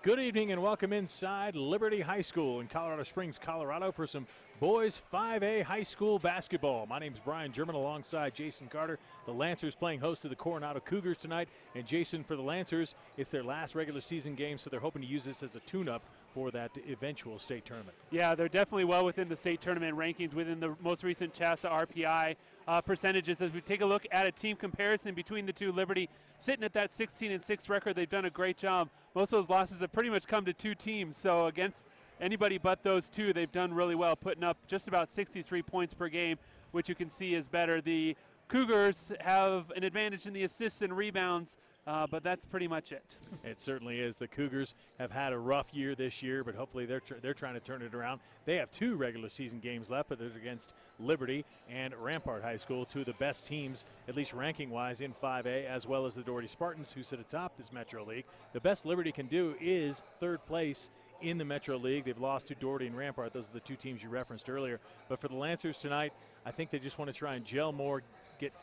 Good evening and welcome inside Liberty High School in Colorado Springs, Colorado for some boys 5A high school basketball. My name is Brian German alongside Jason Carter. The Lancers playing host to the Coronado Cougars tonight. And Jason, for the Lancers, it's their last regular season game, so they're hoping to use this as a tune-up for that eventual state tournament. Yeah, they're definitely well within the state tournament rankings within the most recent CHSAA RPI percentages. As we take a look at a team comparison between the two, Liberty sitting at that 16-6 record. They've done a great job. Most of those losses have pretty much come to two teams, so against anybody but those two, they've done really well, putting up just about 63 points per game, which you can see is better. The Cougars have an advantage in the assists and rebounds, but that's pretty much it. It certainly is. The Cougars have had a rough year this year, but hopefully they're trying to turn it around. They have two regular season games left, but they're against Liberty and Rampart High School, two of the best teams, at least ranking-wise, in 5A, as well as the Doherty Spartans, who sit atop this Metro League. The best Liberty can do is third place in the Metro League. They've lost to Doherty and Rampart. Those are the two teams you referenced earlier. But for the Lancers tonight, I think they just want to try and gel more,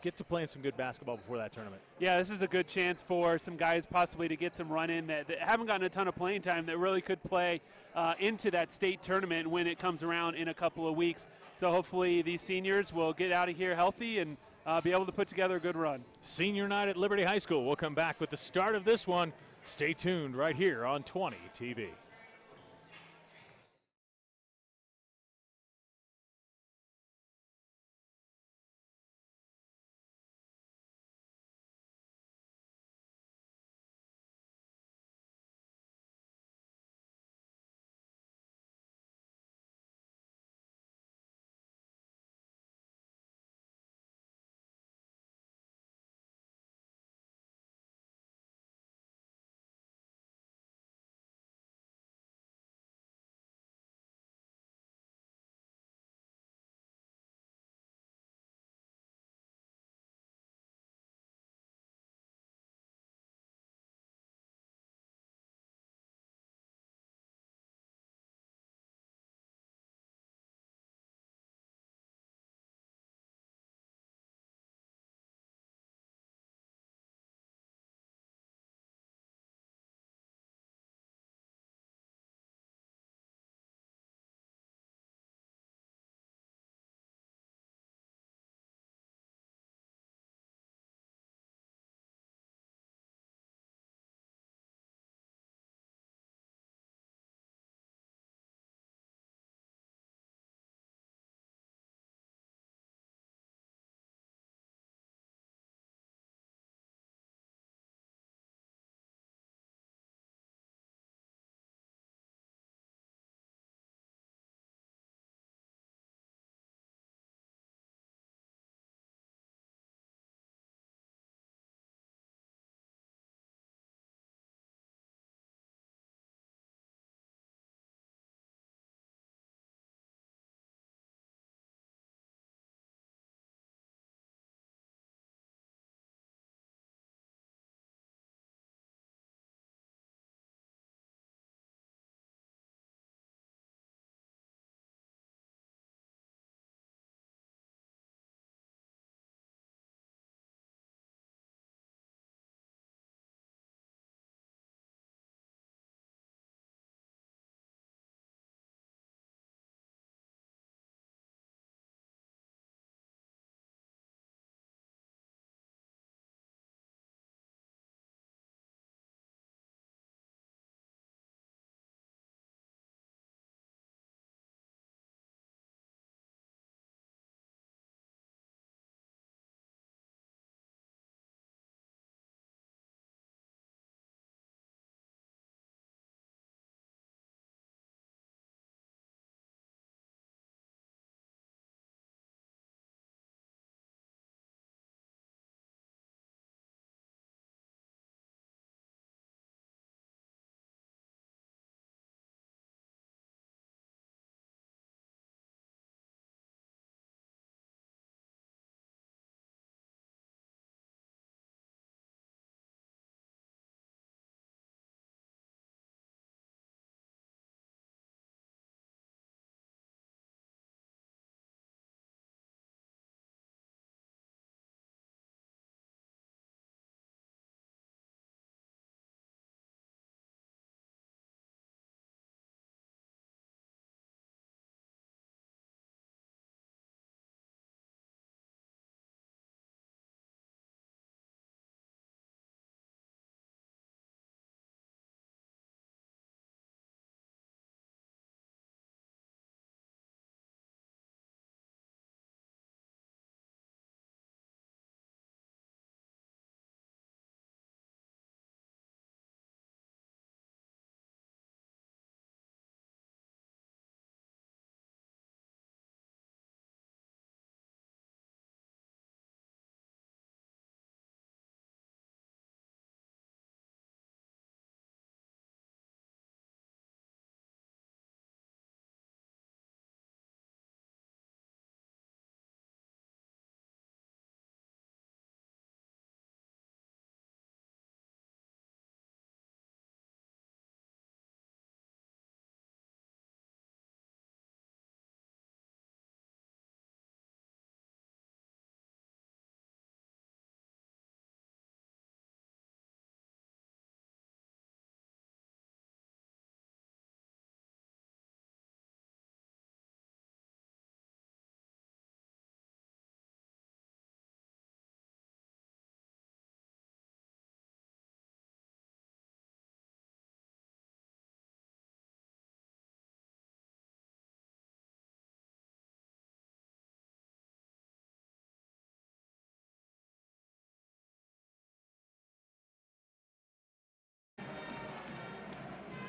get to playing some good basketball before that tournament. Yeah, this is a good chance for some guys possibly to get some run in that haven't gotten a ton of playing time that really could play into that state tournament when it comes around in a couple of weeks. So hopefully these seniors will get out of here healthy and be able to put together a good run. Senior night at Liberty High School. We'll come back with the start of this one. Stay tuned right here on 20 TV.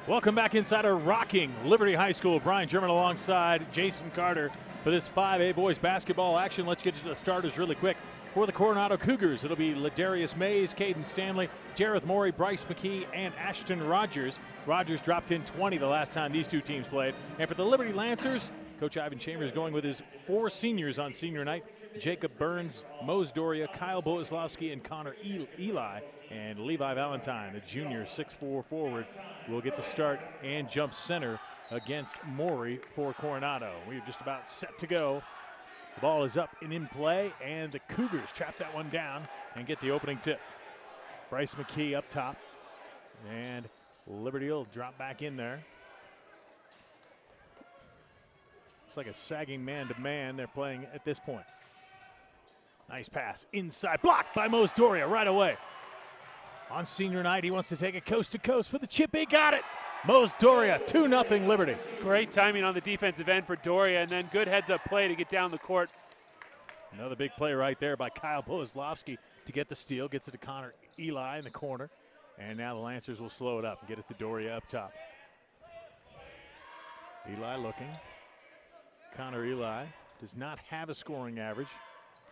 Welcome back inside our rocking Liberty High School. Brian German alongside Jason Carter for this 5A boys basketball action. Let's get to the starters really quick. For the Coronado Cougars, it'll be Ladarius Mays, Caden Stanley, Jareth Morey, Bryce McKee, and Ashton Rogers. Rogers dropped in 20 the last time these two teams played. And for the Liberty Lancers, Coach Ivan Chambers going with his 4 seniors on senior night. Jacob Burns, Mose Doria, Kyle Boislowski, and Connor Eli. And Levi Valentine, the junior 6'4" forward, will get the start and jump center against Morey for Coronado. We are just about set to go. The ball is up and in play, and the Cougars trap that one down and get the opening tip. Bryce McKee up top, and Liberty will drop back in there. It's like a sagging man-to-man they're playing at this point. Nice pass inside, blocked by Mose Doria right away. On senior night, he wants to take it coast to coast for the chip. He got it. Mose Doria, 2-0 Liberty. Great timing on the defensive end for Doria, and then good heads-up play to get down the court. Another big play right there by Kyle Boislowski to get the steal. Gets it to Connor Eli in the corner. And now the Lancers will slow it up and get it to Doria up top. Eli looking. Connor Eli does not have a scoring average.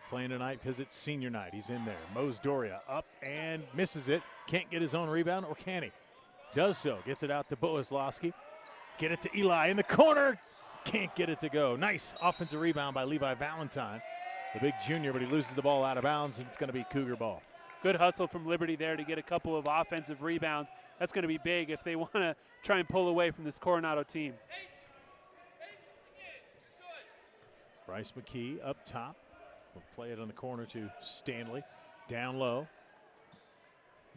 Playing tonight because it's senior night. He's in there. Mose Doria up and misses it. Can't get his own rebound, or can he? Does so. Gets it out to Boislowski. Get it to Eli in the corner. Can't get it to go. Nice offensive rebound by Levi Valentine, the big junior, but he loses the ball out of bounds, and it's going to be Cougar ball. Good hustle from Liberty there to get a couple of offensive rebounds. That's going to be big if they want to try and pull away from this Coronado team. Bryce McKee up top. We'll play it on the corner to Stanley. Down low.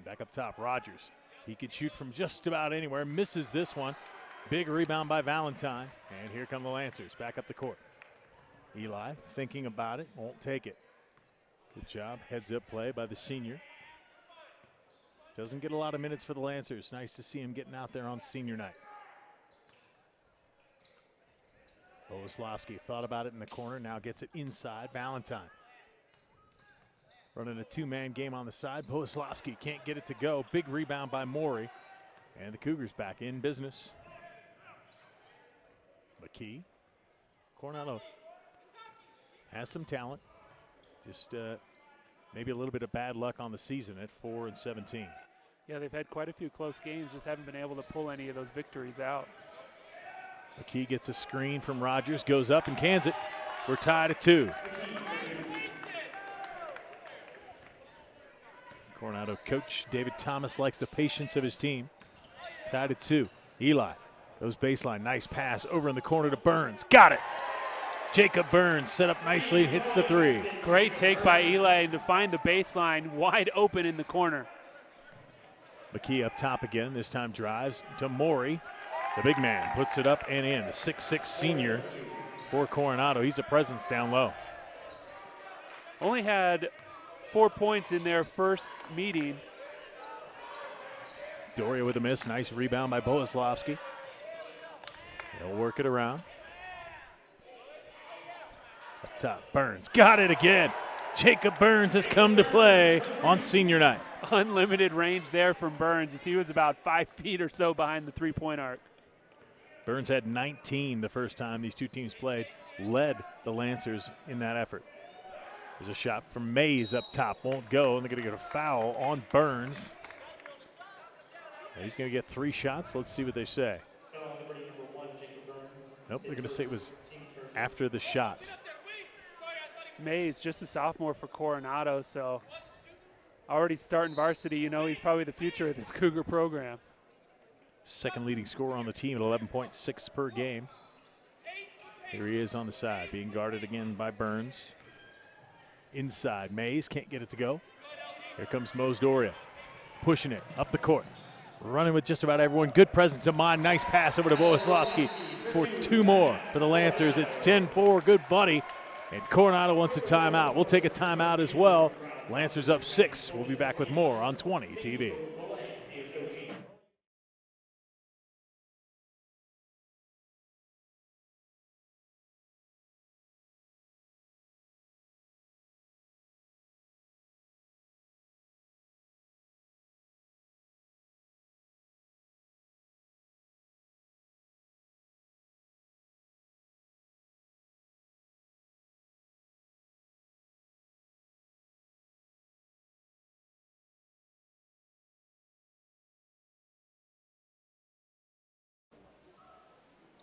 Back up top, Rogers. He could shoot from just about anywhere. Misses this one. Big rebound by Valentine. And here come the Lancers back up the court. Eli thinking about it. Won't take it. Good job. Heads up play by the senior. Doesn't get a lot of minutes for the Lancers. Nice to see him getting out there on senior night. Boislowski thought about it in the corner, now gets it inside. Valentine running a 2-man game on the side. Boislowski can't get it to go. Big rebound by Morey. And the Cougars back in business. McKee. Coronado has some talent. Just maybe a little bit of bad luck on the season at 4-17. Yeah, they've had quite a few close games, just haven't been able to pull any of those victories out. McKee gets a screen from Rogers, goes up and cans it. We're tied at 2. Coronado coach David Thomas likes the patience of his team. Tied at 2. Eli goes baseline, nice pass over in the corner to Burns. Got it. Jacob Burns set up nicely, hits the 3. Great take by Eli to find the baseline wide open in the corner. McKee up top again, this time drives to Morey. The big man puts it up and in. The 6'6" senior for Coronado. He's a presence down low. Only had 4 points in their first meeting. Doria with a miss. Nice rebound by Boislowski. They'll work it around. Up top, Burns got it again. Jacob Burns has come to play on senior night. Unlimited range there from Burns as he was about 5 feet or so behind the three-point arc. Burns had 19 the first time these two teams played, led the Lancers in that effort. There's a shot from Mays up top, won't go, and they're going to get a foul on Burns. He's going to get 3 shots. Let's see what they say. Nope, they're going to say it was after the shot. Mays, just a sophomore for Coronado, so already starting varsity. You know, he's probably the future of this Cougar program. Second leading scorer on the team at 11.6 per game. Here he is on the side, being guarded again by Burns. Inside, Mays can't get it to go. Here comes Mose Doria, pushing it up the court. Running with just about everyone. Good presence of mind. Nice pass over to Boislowski for 2 more for the Lancers. It's 10-4, good buddy. And Coronado wants a timeout. We'll take a timeout as well. Lancers up 6. We'll be back with more on 20 TV.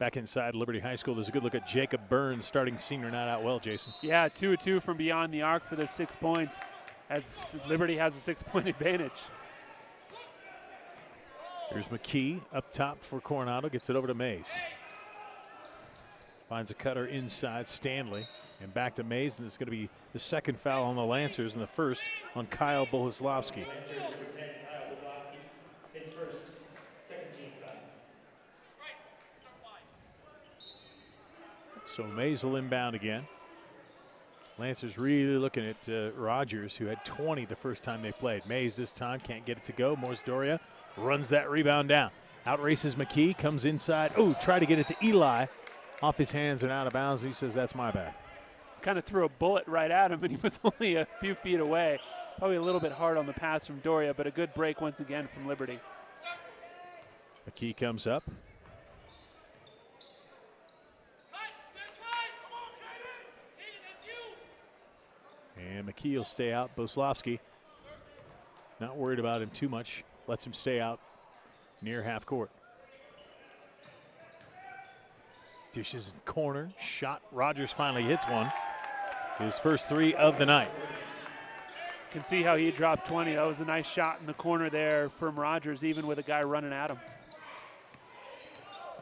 Back inside Liberty High School, there's a good look at Jacob Burns starting senior night out well, Jason. Yeah, 2 of 2 from beyond the arc for the 6 points, as Liberty has a 6-point advantage. Here's McKee up top for Coronado, gets it over to Mays. Finds a cutter inside, Stanley, and back to Mays, and it's going to be the second foul on the Lancers and the first on Kyle Bohuslavsky. So Mays will inbound again. Lancers really looking at Rogers, who had 20 the first time they played. Mays this time can't get it to go. Morris Doria runs that rebound down. Out races McKee, comes inside. Oh, try to get it to Eli. Off his hands and out of bounds. He says, that's my bad. Kind of threw a bullet right at him, and he was only a few feet away. Probably a little bit hard on the pass from Doria, but a good break once again from Liberty. McKee comes up. And McKee will stay out. Bohuslavsky not worried about him too much. Lets him stay out near half court. Dishes in corner. Shot. Rogers finally hits one. His first 3 of the night. Can see how he dropped 20. That was a nice shot in the corner there from Rogers, even with a guy running at him.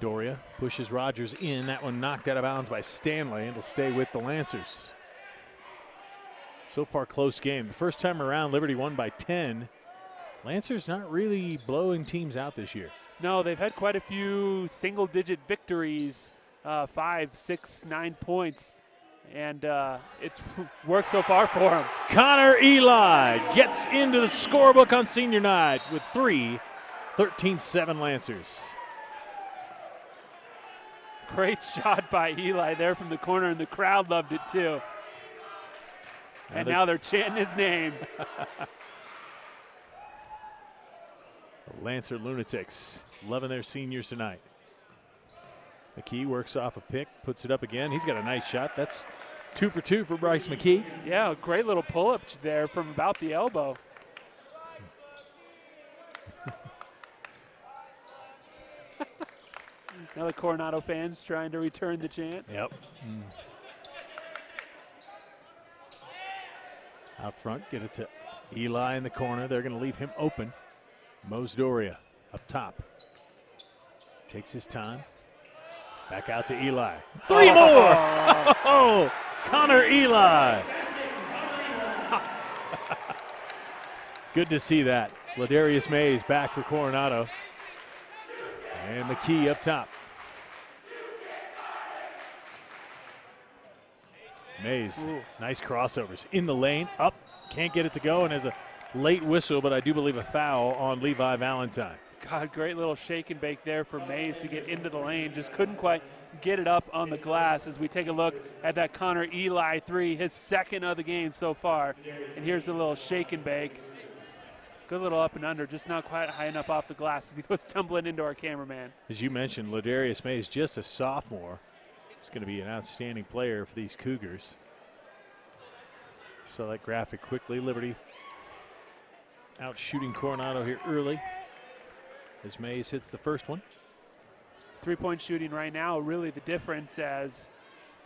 Doria pushes Rogers in. That one knocked out of bounds by Stanley, and it'll stay with the Lancers. So far, close game. The first time around, Liberty won by 10. Lancers not really blowing teams out this year. No, they've had quite a few single-digit victories, 5, 6, 9 points, and it's worked so far for them. Connor Eli gets into the scorebook on senior night with 3, 13-7 Lancers. Great shot by Eli there from the corner, and the crowd loved it too. And now they're chanting his name. The Lancer Lunatics loving their seniors tonight. McKee works off a pick, puts it up again. He's got a nice shot. That's 2 for 2 for Bryce McKee. Yeah, a great little pull-up there from about the elbow. Now the Coronado fans trying to return the chant. Yep. Out front, get it to Eli in the corner. They're going to leave him open. Mose Doria up top. Takes his time. Back out to Eli. 3 more! Oh, Connor Eli. Good to see that. Ladarius Mays back for Coronado. And McKee up top. Mays, nice crossovers. In the lane, up, can't get it to go, and has a late whistle, but I do believe a foul on Levi Valentine. God, great little shake and bake there for Mays to get into the lane. Just couldn't quite get it up on the glass as we take a look at that Connor Eli 3, his 2nd of the game so far. And here's a little shake and bake. Good little up and under, just not quite high enough off the glass as he goes tumbling into our cameraman. As you mentioned, Ladarius Mays, just a sophomore. He's going to be an outstanding player for these Cougars. Saw that graphic quickly. Liberty out shooting Coronado here early as Mays hits the first one. 3-point shooting right now, really the difference, as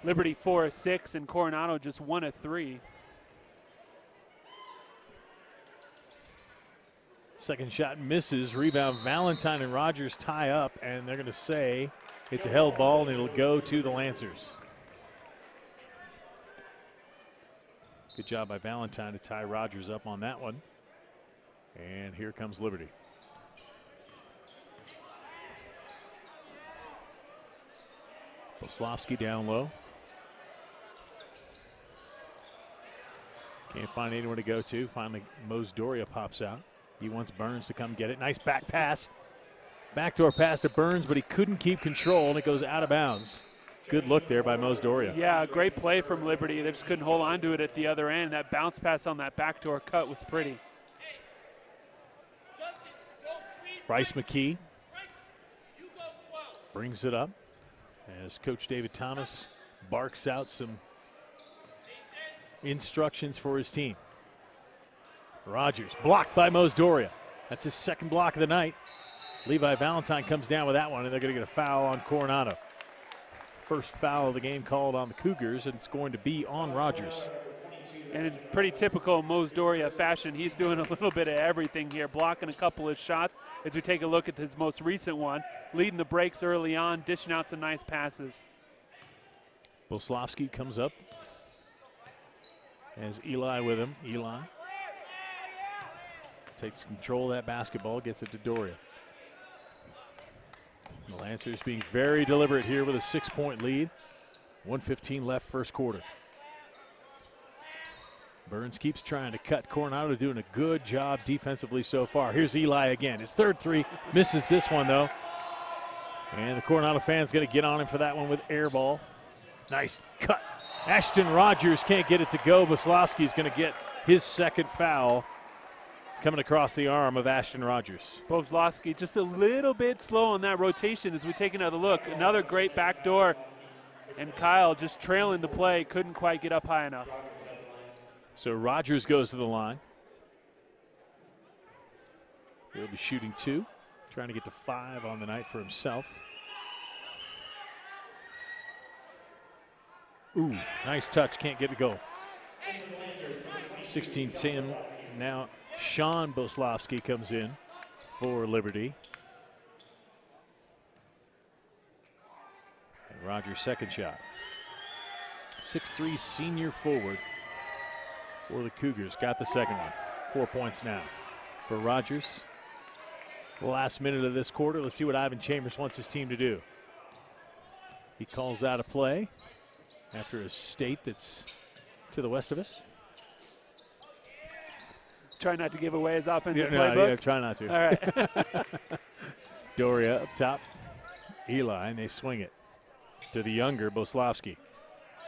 Liberty 4 of 6 and Coronado just 1 of 3. Second shot misses. Rebound. Valentine and Rogers tie up, and they're going to say it's a held ball, and it'll go to the Lancers. Good job by Valentine to tie Rogers up on that one. And here comes Liberty. Bohuslavsky down low. Can't find anyone to go to. Finally, Mose Doria pops out. He wants Burns to come get it. Nice back pass. Backdoor pass to Burns, but he couldn't keep control, and it goes out of bounds. Good look there by Mose Doria. Yeah, great play from Liberty. They just couldn't hold on to it at the other end. That bounce pass on that backdoor cut was pretty. Bryce McKee brings it up as Coach David Thomas barks out some instructions for his team. Rogers blocked by Mose Doria. That's his 2nd block of the night. Levi Valentine comes down with that one, and they're going to get a foul on Coronado. first foul of the game called on the Cougars, and it's going to be on Rogers. And in pretty typical Mose Doria fashion, he's doing a little bit of everything here, blocking a couple of shots as we take a look at his most recent one, leading the breaks early on, dishing out some nice passes. Boslavsky comes up. Has Eli with him. Eli takes control of that basketball, gets it to Doria. The Lancers being very deliberate here with a 6-point lead. 1:15 left first quarter. Burns keeps trying to cut. Coronado doing a good job defensively so far. Here's Eli again. His third three, misses this one though. And the Coronado fans going to get on him for that one with air ball. Nice cut. Ashton Rogers can't get it to go. Boslavsky's going to get his second foul coming across the arm of Ashton Rogers. Boslavsky just a little bit slow on that rotation as we take another look. Another great backdoor. And Kyle just trailing the play, couldn't quite get up high enough. So Rogers goes to the line. He'll be shooting 2, trying to get to 5 on the night for himself. Ooh, nice touch, can't get it to go. 16-10 now. Sean Boslavsky comes in for Liberty. And Rogers' second shot. 6'3" senior forward for the Cougars. Got the second one. 4 points now for Rogers. The last minute of this quarter. Let's see what Ivan Chambers wants his team to do. He calls out a play after a state that's to the west of us. Try not to give away his offensive playbook. Yeah, try not to. All right. Doria up top. Eli, and they swing it to the younger Boslavsky.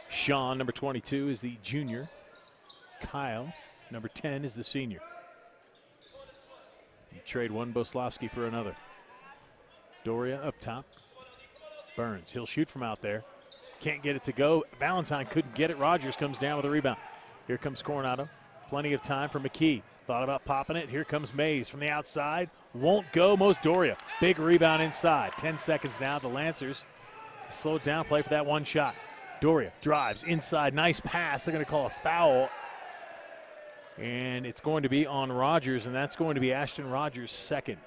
Sean, number 22, is the junior. Kyle, number 10, is the senior. You trade one Boslavsky for another. Doria up top. Burns, he'll shoot from out there. Can't get it to go. Valentine couldn't get it. Rogers comes down with a rebound. Here comes Coronado. Plenty of time for McKee. Thought about popping it. Here comes Mays from the outside. Won't go. Mose Doria. Big rebound inside. 10 seconds now. The Lancers slow it down. Play for that one shot. Doria drives inside. Nice pass. They're going to call a foul. And it's going to be on Rogers, and that's going to be Ashton Rogers' second.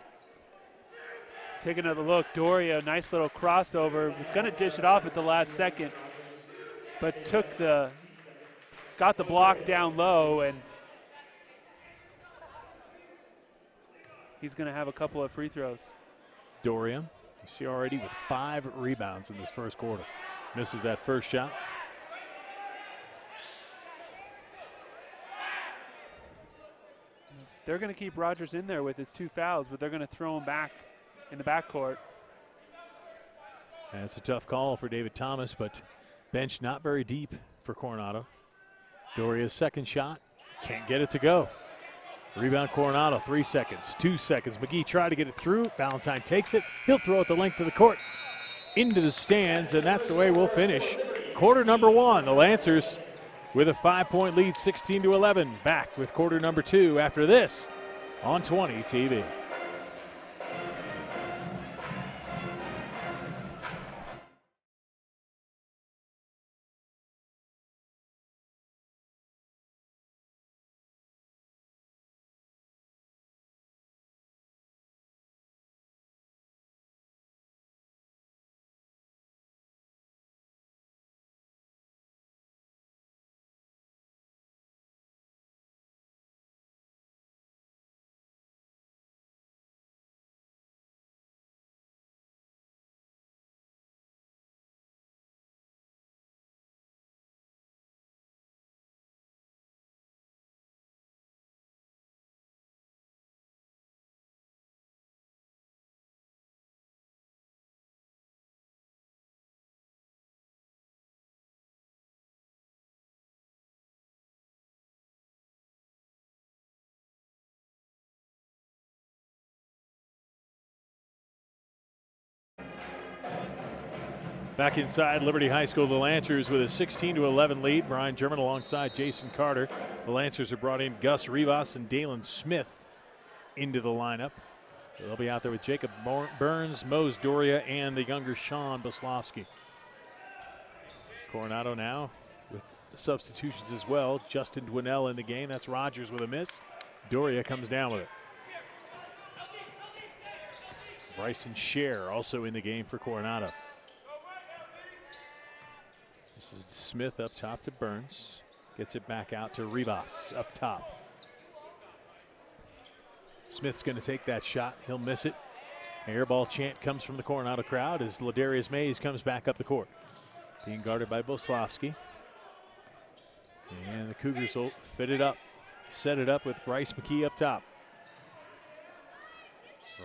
Take another look. Doria, nice little crossover. Was going to dish it off at the last second, but got the block down low, and he's going to have a couple of free throws. Doria, you see already with 5 rebounds in this first quarter. Misses that first shot. They're going to keep Rogers in there with his 2 fouls, but they're going to throw him back in the backcourt. That's a tough call for David Thomas, but bench not very deep for Coronado. Doria's second shot, can't get it to go. Rebound Coronado, 3 seconds, 2 seconds. McGee tried to get it through. Valentine takes it. He'll throw it the length of the court into the stands, and that's the way we'll finish. Quarter number 1, the Lancers with a 5-point lead, 16-11. Back with quarter number 2 after this on 20 TV. Back inside Liberty High School, the Lancers with a 16-11 lead. Brian German alongside Jason Carter. The Lancers have brought in Gus Rivas and Dalen Smith into the lineup. They'll be out there with Jacob Burns, Mose Doria, and the younger Sean Boslavsky. Coronado now with substitutions as well. Justin Dwinell in the game. That's Rogers with a miss. Doria comes down with it. Bryson Scher also in the game for Coronado. This is Smith up top to Burns. Gets it back out to Rivas up top. Smith's going to take that shot. He'll miss it. Airball chant comes from the Coronado crowd as Ladarius Mays comes back up the court. Being guarded by Boslavsky. And the Cougars will fit it up. Set it up with Bryce McKee up top.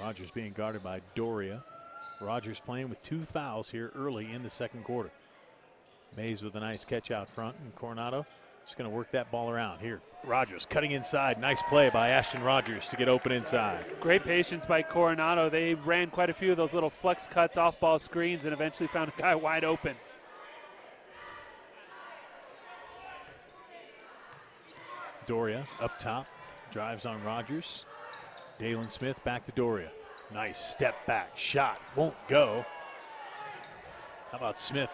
Rogers being guarded by Doria. Rogers playing with 2 fouls here early in the second quarter. Mays with a nice catch out front, and Coronado just going to work that ball around here. Rogers cutting inside. Nice play by Ashton Rogers to get open inside. Great patience by Coronado. They ran quite a few of those little flex cuts, off ball screens, and eventually found a guy wide open. Doria up top, drives on Rogers. Dalen Smith back to Doria. Nice step back shot, won't go. How about Smith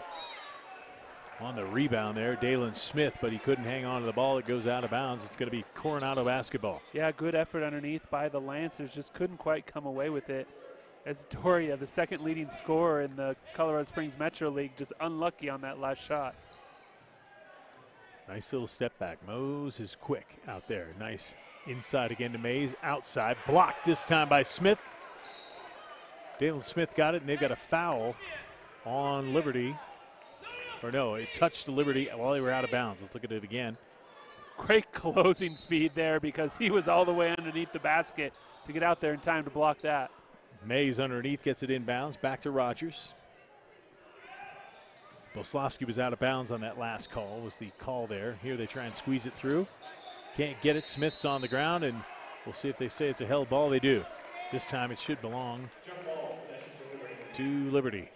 on the rebound there? Dalen Smith, but he couldn't hang on to the ball. It goes out of bounds. It's going to be Coronado basketball. Yeah, good effort underneath by the Lancers. Just couldn't quite come away with it. As Doria, the second leading scorer in the Colorado Springs Metro League, just unlucky on that last shot. Nice little step back. Mose is quick out there. Nice inside again to Mays. Outside. Blocked this time by Smith. Dalen Smith got it, and they've got a foul on Liberty. Or no, it touched Liberty while they were out of bounds. Let's look at it again. Great closing speed there because he was all the way underneath the basket to get out there in time to block that. Mays underneath gets it inbounds. Back to Rogers. Boslavsky was out of bounds on that last call, was the call there. Here they try and squeeze it through. Can't get it. Smith's on the ground, and we'll see if they say it's a held ball. They do. This time it should belong to Liberty.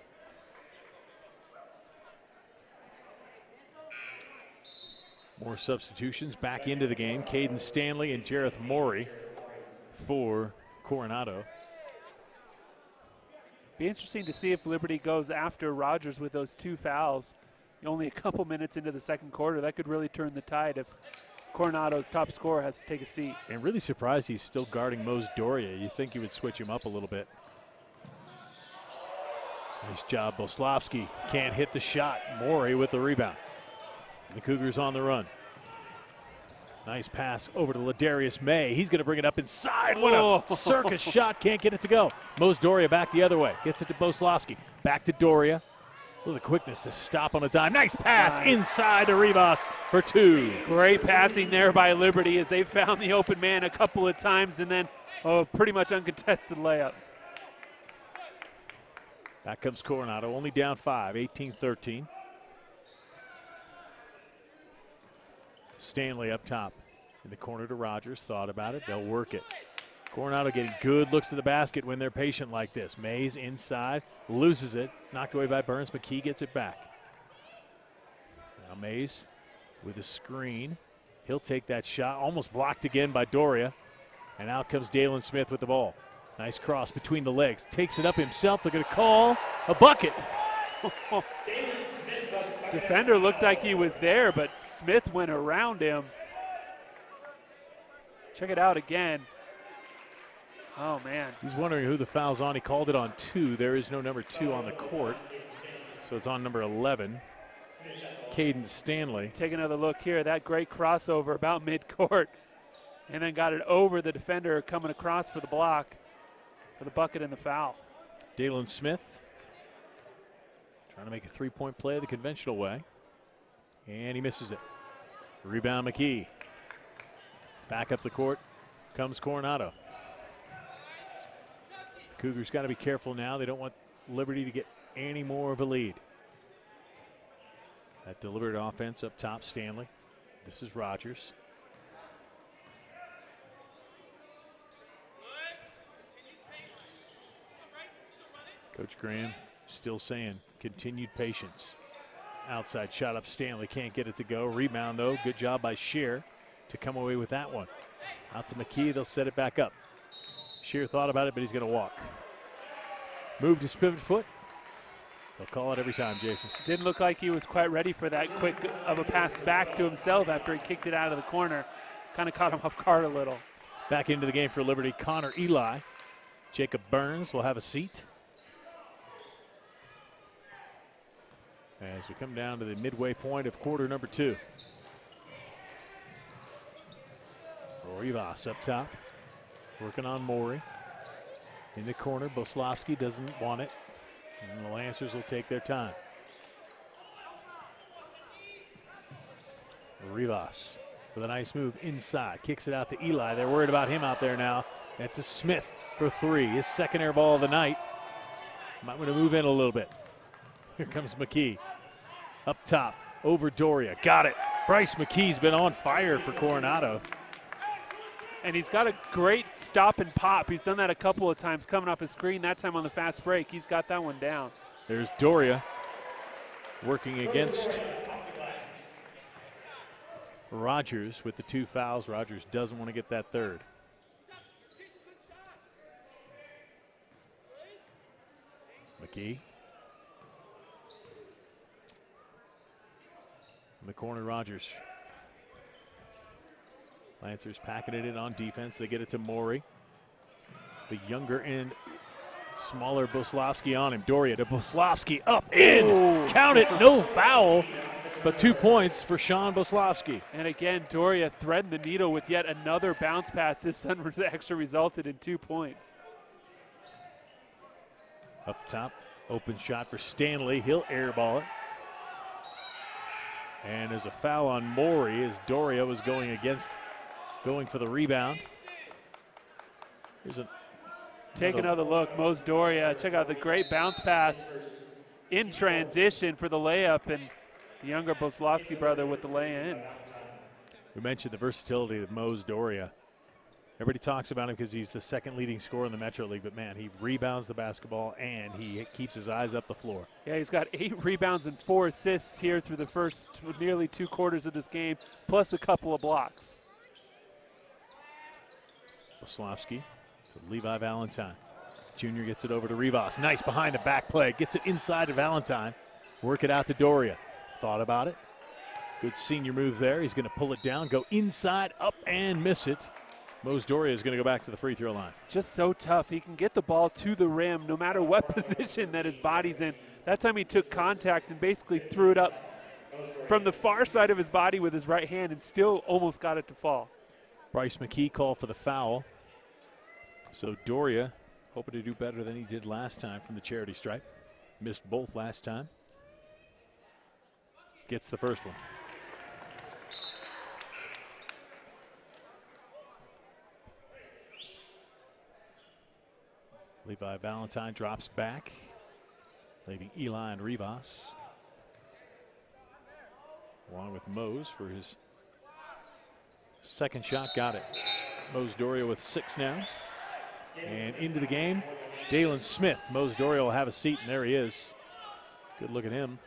More substitutions back into the game. Caden Stanley and Jareth Morey for Coronado. Be interesting to see if Liberty goes after Rogers with those 2 fouls. Only a couple minutes into the second quarter. That could really turn the tide if Coronado's top scorer has to take a seat. And really surprised he's still guarding Mose Doria. You'd think he would switch him up a little bit. Nice job, Boslavsky. Can't hit the shot. Morey with the rebound. The Cougars on the run. Nice pass over to Ladarius May. He's going to bring it up inside. What a circus shot. Can't get it to go. Mose Doria back the other way. Gets it to Boslavsky. Back to Doria. With the quickness to stop on a dime. Nice pass inside to Rivas for 2. Great passing there by Liberty as they found the open man a couple of times and then pretty much uncontested layup. Back comes Coronado. Only down 5, 18-13. Stanley up top in the corner to Rogers. Thought about it. They'll work it. Coronado getting good looks at the basket when they're patient like this. Mays inside, loses it. Knocked away by Burns. McKee gets it back. Now Mays with a screen. He'll take that shot. Almost blocked again by Doria. And out comes Dalen Smith with the ball. Nice cross between the legs. Takes it up himself. They're going to call a bucket. Defender looked like he was there, but Smith went around him. Check it out again. Oh, man. He's wondering who the foul's on. He called it on 2. There is no number 2 on the court. So it's on number 11, Caden Stanley. Take another look here. That great crossover about midcourt. And then got it over the defender coming across for the block for the bucket and the foul. Dalen Smith trying to make a 3-point play the conventional way. And he misses it. Rebound McKee. Back up the court comes Coronado. Cougars got to be careful now. They don't want Liberty to get any more of a lead. That deliberate offense up top, Stanley. This is Rogers. Coach Graham still saying continued patience. Outside shot up Stanley, can't get it to go. Rebound though, good job by Scheer to come away with that one. Out to McKee, they'll set it back up. Scheer thought about it, but he's going to walk. Moved his pivot foot. They'll call it every time, Jason. Didn't look like he was quite ready for that quick of a pass back to himself after he kicked it out of the corner. Kind of caught him off guard a little. Back into the game for Liberty, Connor Eli. Jacob Burns will have a seat. As we come down to the midway point of quarter number 2. Rivas up top, working on Maury. In the corner, Boslavsky doesn't want it. And the Lancers will take their time. Rivas with a nice move inside. Kicks it out to Eli. They're worried about him out there now. That's to Smith for 3. His second air ball of the night. Might want to move in a little bit. Here comes McKee. Up top, over Doria. Got it. Bryce McKee's been on fire for Coronado. And he's got a great stop and pop. He's done that a couple of times coming off his screen. That time on the fast break, he's got that one down. There's Doria working against Rogers with the 2 fouls. Rogers doesn't want to get that third. McKee. In the corner, Rogers. Lancers packing it in on defense. They get it to Maury. The younger and smaller Boslavsky on him. Doria to Boslavsky, up, in. Ooh. Count it, no foul, but 2 points for Sean Boslavsky. And again, Doria threading the needle with yet another bounce pass. This one actually resulted in 2 points. Up top, open shot for Stanley. He'll airball it. And there's a foul on Maury as Doria was going for the rebound. Here's Take another look, Mose Doria. Check out the great bounce pass in transition for the layup, and the younger Boslavsky brother with the lay-in. We mentioned the versatility of Mose Doria. Everybody talks about him because he's the second leading scorer in the Metro League, but man, he rebounds the basketball and he keeps his eyes up the floor. Yeah, he's got 8 rebounds and 4 assists here through the first nearly 2 quarters of this game, plus a couple of blocks. Boslavsky to Levi Valentine. Junior gets it over to Rivas. Nice behind the back play. Gets it inside to Valentine. Work it out to Doria. Thought about it. Good senior move there. He's going to pull it down, go inside, up, and miss it. Mose Doria is going to go back to the free throw line. Just so tough. He can get the ball to the rim no matter what position that his body's in. That time he took contact and basically threw it up from the far side of his body with his right hand and still almost got it to fall. Bryce McKee called for the foul. So Doria hoping to do better than he did last time from the charity stripe. Missed both last time. Gets the first one. Levi Valentine drops back, leaving Eli and Rivas, along with Mose for his second shot. Got it. Mose Doria with 6 now. And into the game, Dalen Smith. Mose Doria will have a seat, and there he is. Good look at him.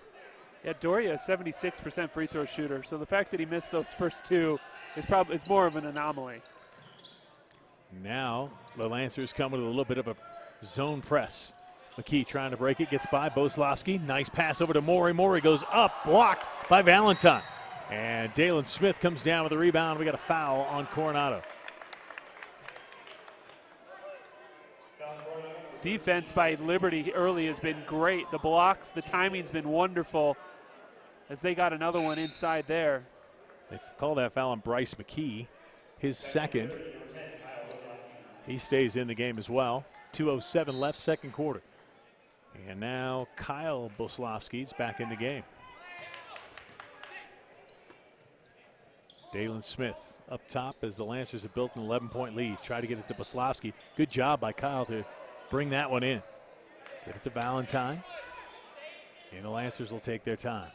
Yeah, Doria is 76% free throw shooter, so the fact that he missed those first 2 is probably more of an anomaly. Now the Lancers come with a little bit of a zone press. McKee trying to break it, gets by Boslavsky. Nice pass over to Maury. Maury goes up, blocked by Valentine. And Dalen Smith comes down with a rebound. We got a foul on Coronado. Defense by Liberty early has been great. The blocks, the timing's been wonderful as they got another one inside there. They call that foul on Bryce McKee, his second. He stays in the game as well. 2:07 left, second quarter. And now Kyle Boslavsky's back in the game. Dalen Smith up top as the Lancers have built an 11-point lead. Try to get it to Boslavsky. Good job by Kyle to bring that one in. Get it to Valentine. And the Lancers will take their time.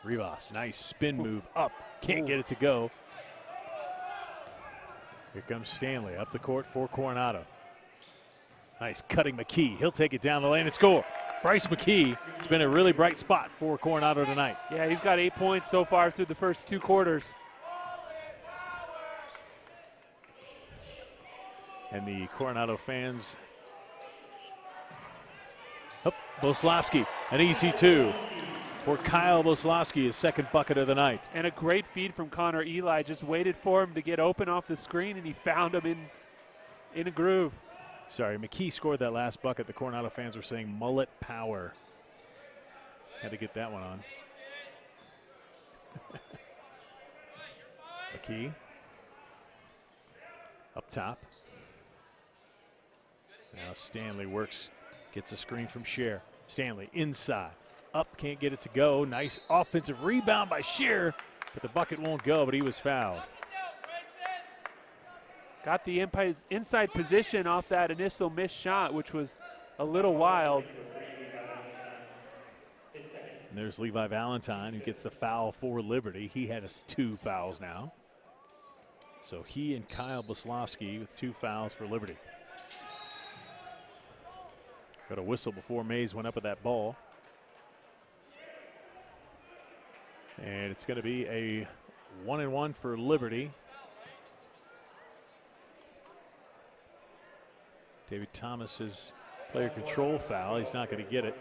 Rivas, nice spin move up. Can't get it to go. Here comes Stanley up the court for Coronado. Nice cutting McKee. He'll take it down the lane and score. Bryce McKee has been a really bright spot for Coronado tonight. Yeah, he's got 8 points so far through the first 2 quarters. And the Coronado fans Oh, Boslavsky, an easy 2 for Kyle Boslavsky, his second bucket of the night. And a great feed from Connor Eli. Just waited for him to get open off the screen, and he found him in a groove. Sorry, McKee scored that last bucket. The Coronado fans were saying mullet power. Had to get that one on. McKee up top. Now Stanley works, gets a screen from Scheer. Stanley inside, up, can't get it to go. Nice offensive rebound by Scheer, but the bucket won't go, but he was fouled. Got the inside position off that initial missed shot, which was a little wild. And there's Levi Valentine, who gets the foul for Liberty. He had 2 fouls now. So he and Kyle Boslavsky with 2 fouls for Liberty. Got a whistle before Mays went up with that ball. And it's going to be a 1-and-1 for Liberty. David Thomas's player control foul. He's not going to get it.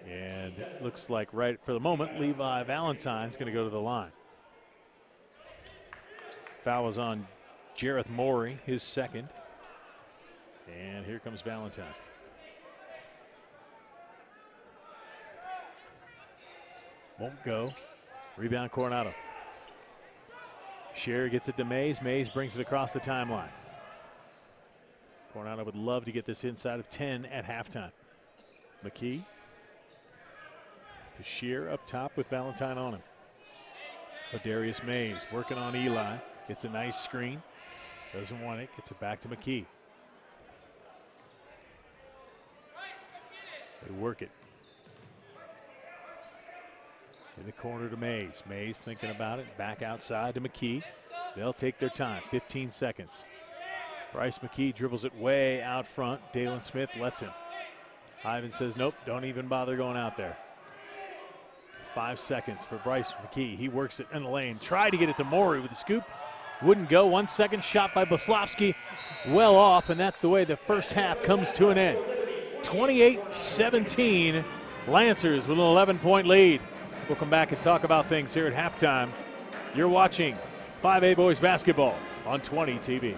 And it looks like right for the moment, Levi Valentine's going to go to the line. Foul was on Jareth Morey, his second. And here comes Valentine. Won't go. Rebound Coronado. Scheer gets it to Mays. Mays brings it across the timeline. Coronado would love to get this inside of 10 at halftime. McKee to Scheer up top with Valentine on him. Darius Mays working on Eli. Gets a nice screen. Doesn't want it. Gets it back to McKee. They work it. In the corner to Mays. Mays thinking about it. Back outside to McKee. They'll take their time. 15 seconds. Bryce McKee dribbles it way out front. Dalen Smith lets him. Ivan says, nope, don't even bother going out there. 5 seconds for Bryce McKee. He works it in the lane. Tried to get it to Morey with the scoop. Wouldn't go. 1 second shot by Boslavsky. Well off, and that's the way the first half comes to an end. 28-17. Lancers with an 11-point lead. We'll come back and talk about things here at halftime. You're watching 5A Boys Basketball on 20 TV.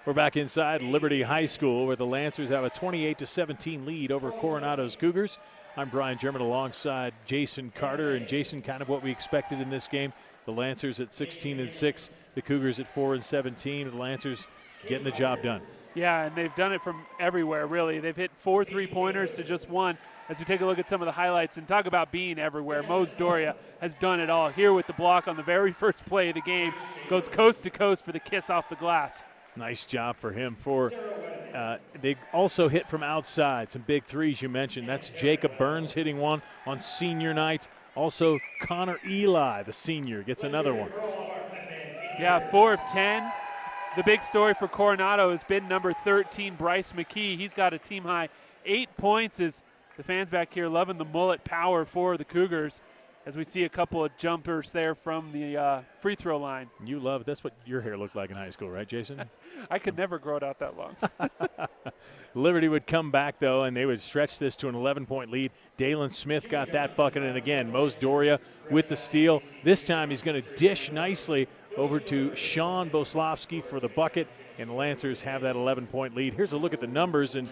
We're back inside Liberty High School where the Lancers have a 28-17 lead over Coronado's Cougars. I'm Brian German alongside Jason Carter. And Jason, kind of what we expected in this game. The Lancers at 16-6, the Cougars at 4-17. The Lancers getting the job done. Yeah, and they've done it from everywhere, really. They've hit 4 3-pointers to just 1. As we take a look at some of the highlights and talk about being everywhere, Mose Doria has done it all. Here with the block on the very first play of the game, goes coast to coast for the kiss off the glass. Nice job for him. They also hit from outside, some big threes you mentioned. That's Jacob Burns hitting one on senior night. Also, Connor Eli, the senior, gets another one. Yeah, 4 of 10. The big story for Coronado has been number 13, Bryce McKee. He's got a team-high 8 points as the fans back here loving the mullet power for the Cougars as we see a couple of jumpers there from the free throw line. You love, that's what your hair looked like in high school, right, Jason? I could never grow it out that long. Liberty would come back, though, and they would stretch this to an 11-point lead. Dalen Smith got that bucket, and again, Mose Doria with the steal. This time he's going to dish nicely over to Sean Boslovsky for the bucket, and the Lancers have that 11-point lead. Here's a look at the numbers, and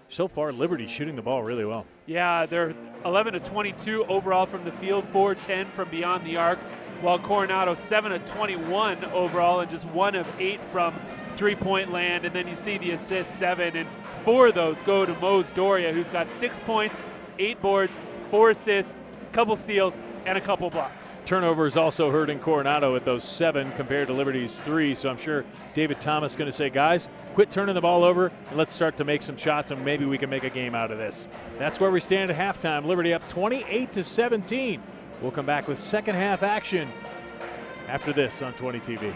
so far Liberty shooting the ball really well. Yeah, they're 11 of 22 overall from the field, 4-10 from beyond the arc, while Coronado 7 of 21 overall and just 1 of 8 from three-point land. And then you see the assists, 7, and 4 of those go to Mose Doria, who's got 6 points, 8 boards, 4 assists, a couple steals, and a couple blocks. Turnovers also hurting Coronado at those 7 compared to Liberty's 3, so I'm sure David Thomas is going to say, guys, quit turning the ball over and let's start to make some shots and maybe we can make a game out of this. That's where we stand at halftime. Liberty up 28-17. We'll come back with second half action after this on 20 TV.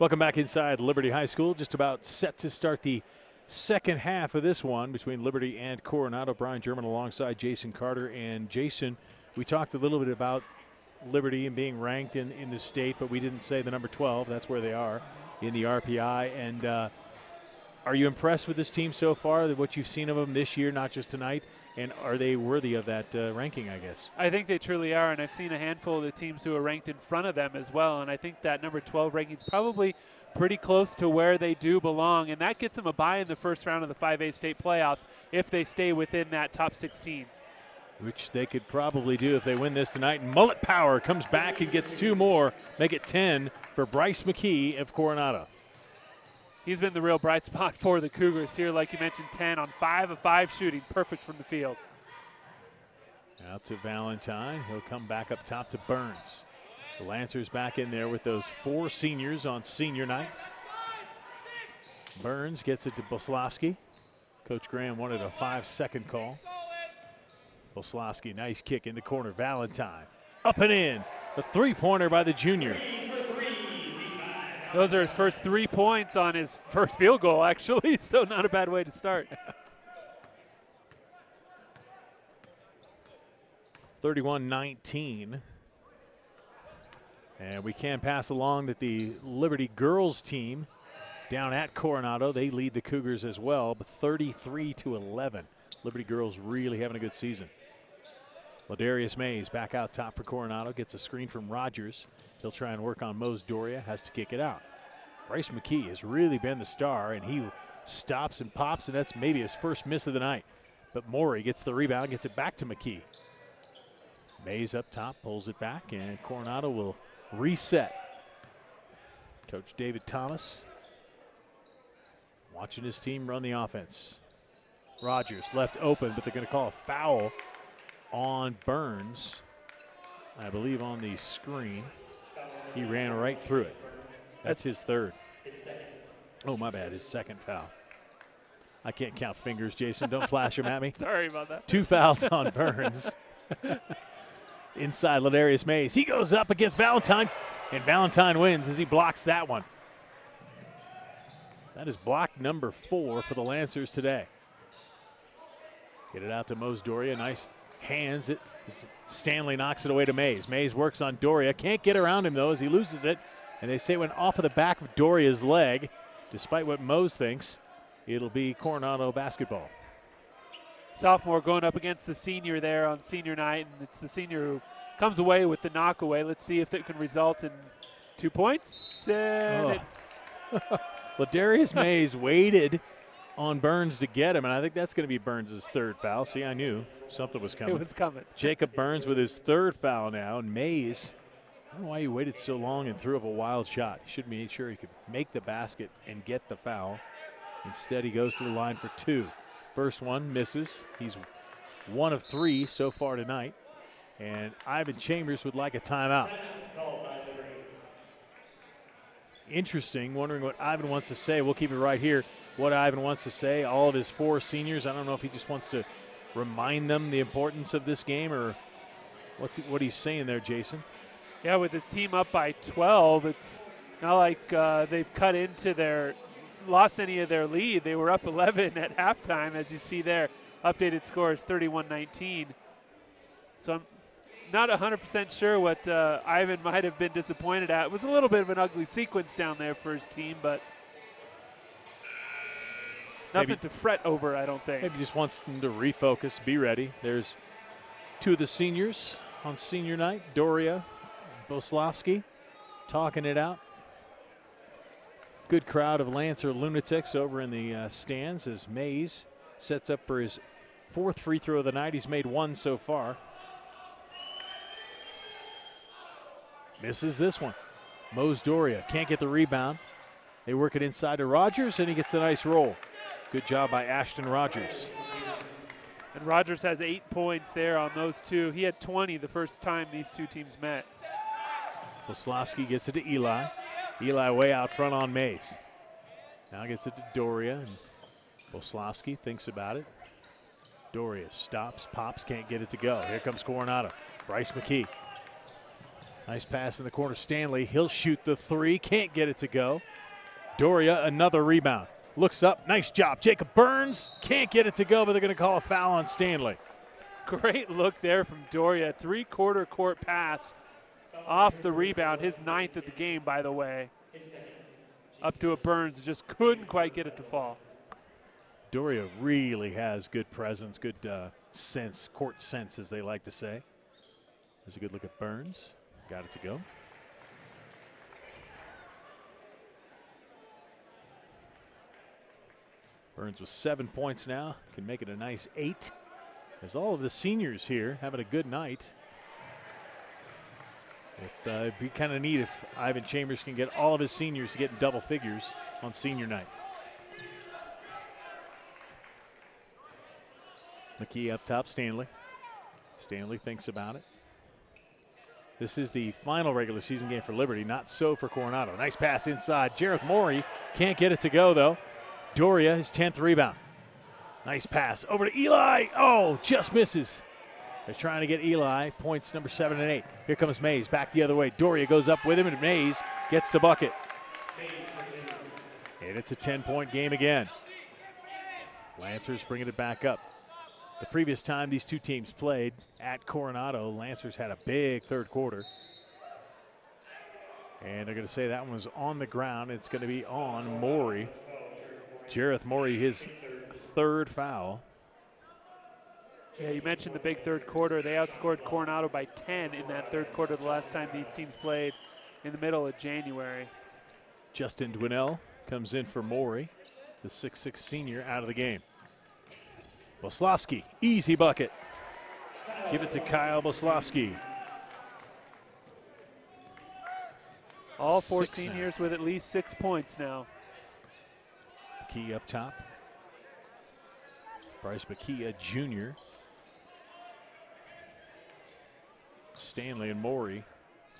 Welcome back inside Liberty High School. Just about set to start the second half of this one between Liberty and Coronado. Brian German alongside Jason Carter. And Jason, we talked a little bit about Liberty and being ranked in the state, but we didn't say the number 12. That's where they are in the RPI. And are you impressed with this team so far, what you've seen of them this year, not just tonight? And are they worthy of that ranking, I guess? I think they truly are, and I've seen a handful of the teams who are ranked in front of them as well, and I think that number 12 ranking is probably pretty close to where they do belong, and that gets them a bye in the first round of the 5A state playoffs if they stay within that top 16. Which they could probably do if they win this tonight. And Mullet Power comes back and gets 2 more, make it 10 for Bryce McKee of Coronado. He's been the real bright spot for the Cougars here, like you mentioned, 10 on 5 of 5 shooting, perfect from the field. Out to Valentine. He'll come back up top to Burns. The Lancers back in there with those 4 seniors on senior night. Burns gets it to Boslavsky. Coach Graham wanted a 5-second call. Boslavsky, nice kick in the corner. Valentine up and in. A 3-pointer by the junior. Those are his first 3 points on his first field goal, actually, so not a bad way to start. 31-19. And we can pass along that the Liberty girls team down at Coronado, they lead the Cougars as well, but 33-11. Liberty girls really having a good season. Ladarius Mays back out top for Coronado, gets a screen from Rogers. He'll try and work on Mose Doria, has to kick it out. Bryce McKee has really been the star, and he stops and pops, and that's maybe his first miss of the night. But Morey gets the rebound, gets it back to McKee. Mays up top, pulls it back, and Coronado will reset. Coach David Thomas watching his team run the offense. Rogers left open, but they're going to call a foul on Burns, I believe on the screen. He ran right through it. That's his third. Oh, my bad, his second foul. I can't count fingers, Jason. Don't flash them at me. Sorry about that. 2 fouls on Burns. Inside Ladarius Mays. He goes up against Valentine, and Valentine wins as he blocks that one. That is block number 4 for the Lancers today. Get it out to Mose Doria. Nice hands it. Stanley knocks it away to Mays. Mays works on Doria. Can't get around him, though, as he loses it. And they say it went off of the back of Doria's leg. Despite what Mose thinks, it'll be Coronado basketball. Sophomore going up against the senior there on senior night, and it's the senior who comes away with the knockaway. Let's see if it can result in 2 points. Ladarius Mays waited on Burns to get him, and I think that's going to be Burns' third foul. See, I knew something was coming. It was coming. Jacob Burns with his 3rd foul now, and Mays, I don't know why he waited so long and threw up a wild shot. He should be sure he could make the basket and get the foul. Instead, he goes to the line for 2. First one misses. He's 1 of 3 so far tonight. And Ivan Chambers would like a timeout. Interesting, wondering what Ivan wants to say. We'll keep it right here. What Ivan wants to say, all of his 4 seniors. I don't know if he just wants to remind them the importance of this game or what he's saying there, Jason. Yeah, with his team up by 12, it's not like they've cut into lost any of their lead. They were up 11 at halftime, as you see there. Updated score is 31-19. So I'm not 100% sure what Ivan might have been disappointed at. It was a little bit of an ugly sequence down there for his team, but nothing to fret over, I don't think. Maybe just wants them to refocus, be ready. There's 2 of the seniors on senior night, Doria, Boslavsky, talking it out. Good crowd of Lancer lunatics over in the stands as Mays sets up for his 4th free throw of the night. He's made 1 so far. Misses this one. Mose Doria can't get the rebound. They work it inside to Rogers, and he gets a nice roll. Good job by Ashton Rogers. And Rogers has 8 points there on those 2. He had 20 the first time these 2 teams met. Boslavsky gets it to Eli. Eli way out front on Mays. Now gets it to Doria, and Boslavsky thinks about it. Doria stops, pops, can't get it to go. Here comes Coronado. Bryce McKee. Nice pass in the corner. Stanley, he'll shoot the three. Can't get it to go. Doria, another rebound. Looks up. Nice job. Jacob Burns can't get it to go, but they're going to call a foul on Stanley. Great look there from Doria. Three-quarter court pass off the rebound. His 9th of the game, by the way. Up to a Burns. Just couldn't quite get it to fall. Doria really has good presence, good sense, court sense, as they like to say. There's a good look at Burns. Got it to go. Burns with 7 points now. Can make it a nice 8. As all of the seniors here having a good night. It'd be kind of neat if Ivan Chambers can get all of his seniors to get in double figures on senior night. McKee up top, Stanley. Stanley thinks about it. This is the final regular season game for Liberty, not so for Coronado. Nice pass inside. Jareth Morey can't get it to go, though. Doria, his 10th rebound. Nice pass over to Eli. Oh, just misses. They're trying to get Eli, points number 7 and 8. Here comes Mays, back the other way. Doria goes up with him, and Mays gets the bucket. And it's a 10-point game again. Lancers bringing it back up. The previous time these two teams played at Coronado, Lancers had a big third quarter. And they're going to say that one was on the ground. It's going to be on Morey. Jareth Morey, his 3rd foul. Yeah, you mentioned the big third quarter. They outscored Coronado by 10 in that third quarter the last time these teams played in the middle of January. Justin Dwinell comes in for Morey, the 6'6" senior, out of the game. Boslavsky, easy bucket. Give it to Kyle Boslavsky. All 4 seniors with at least 6 points now. McKee up top. Bryce McKee, a junior. Stanley and Morey,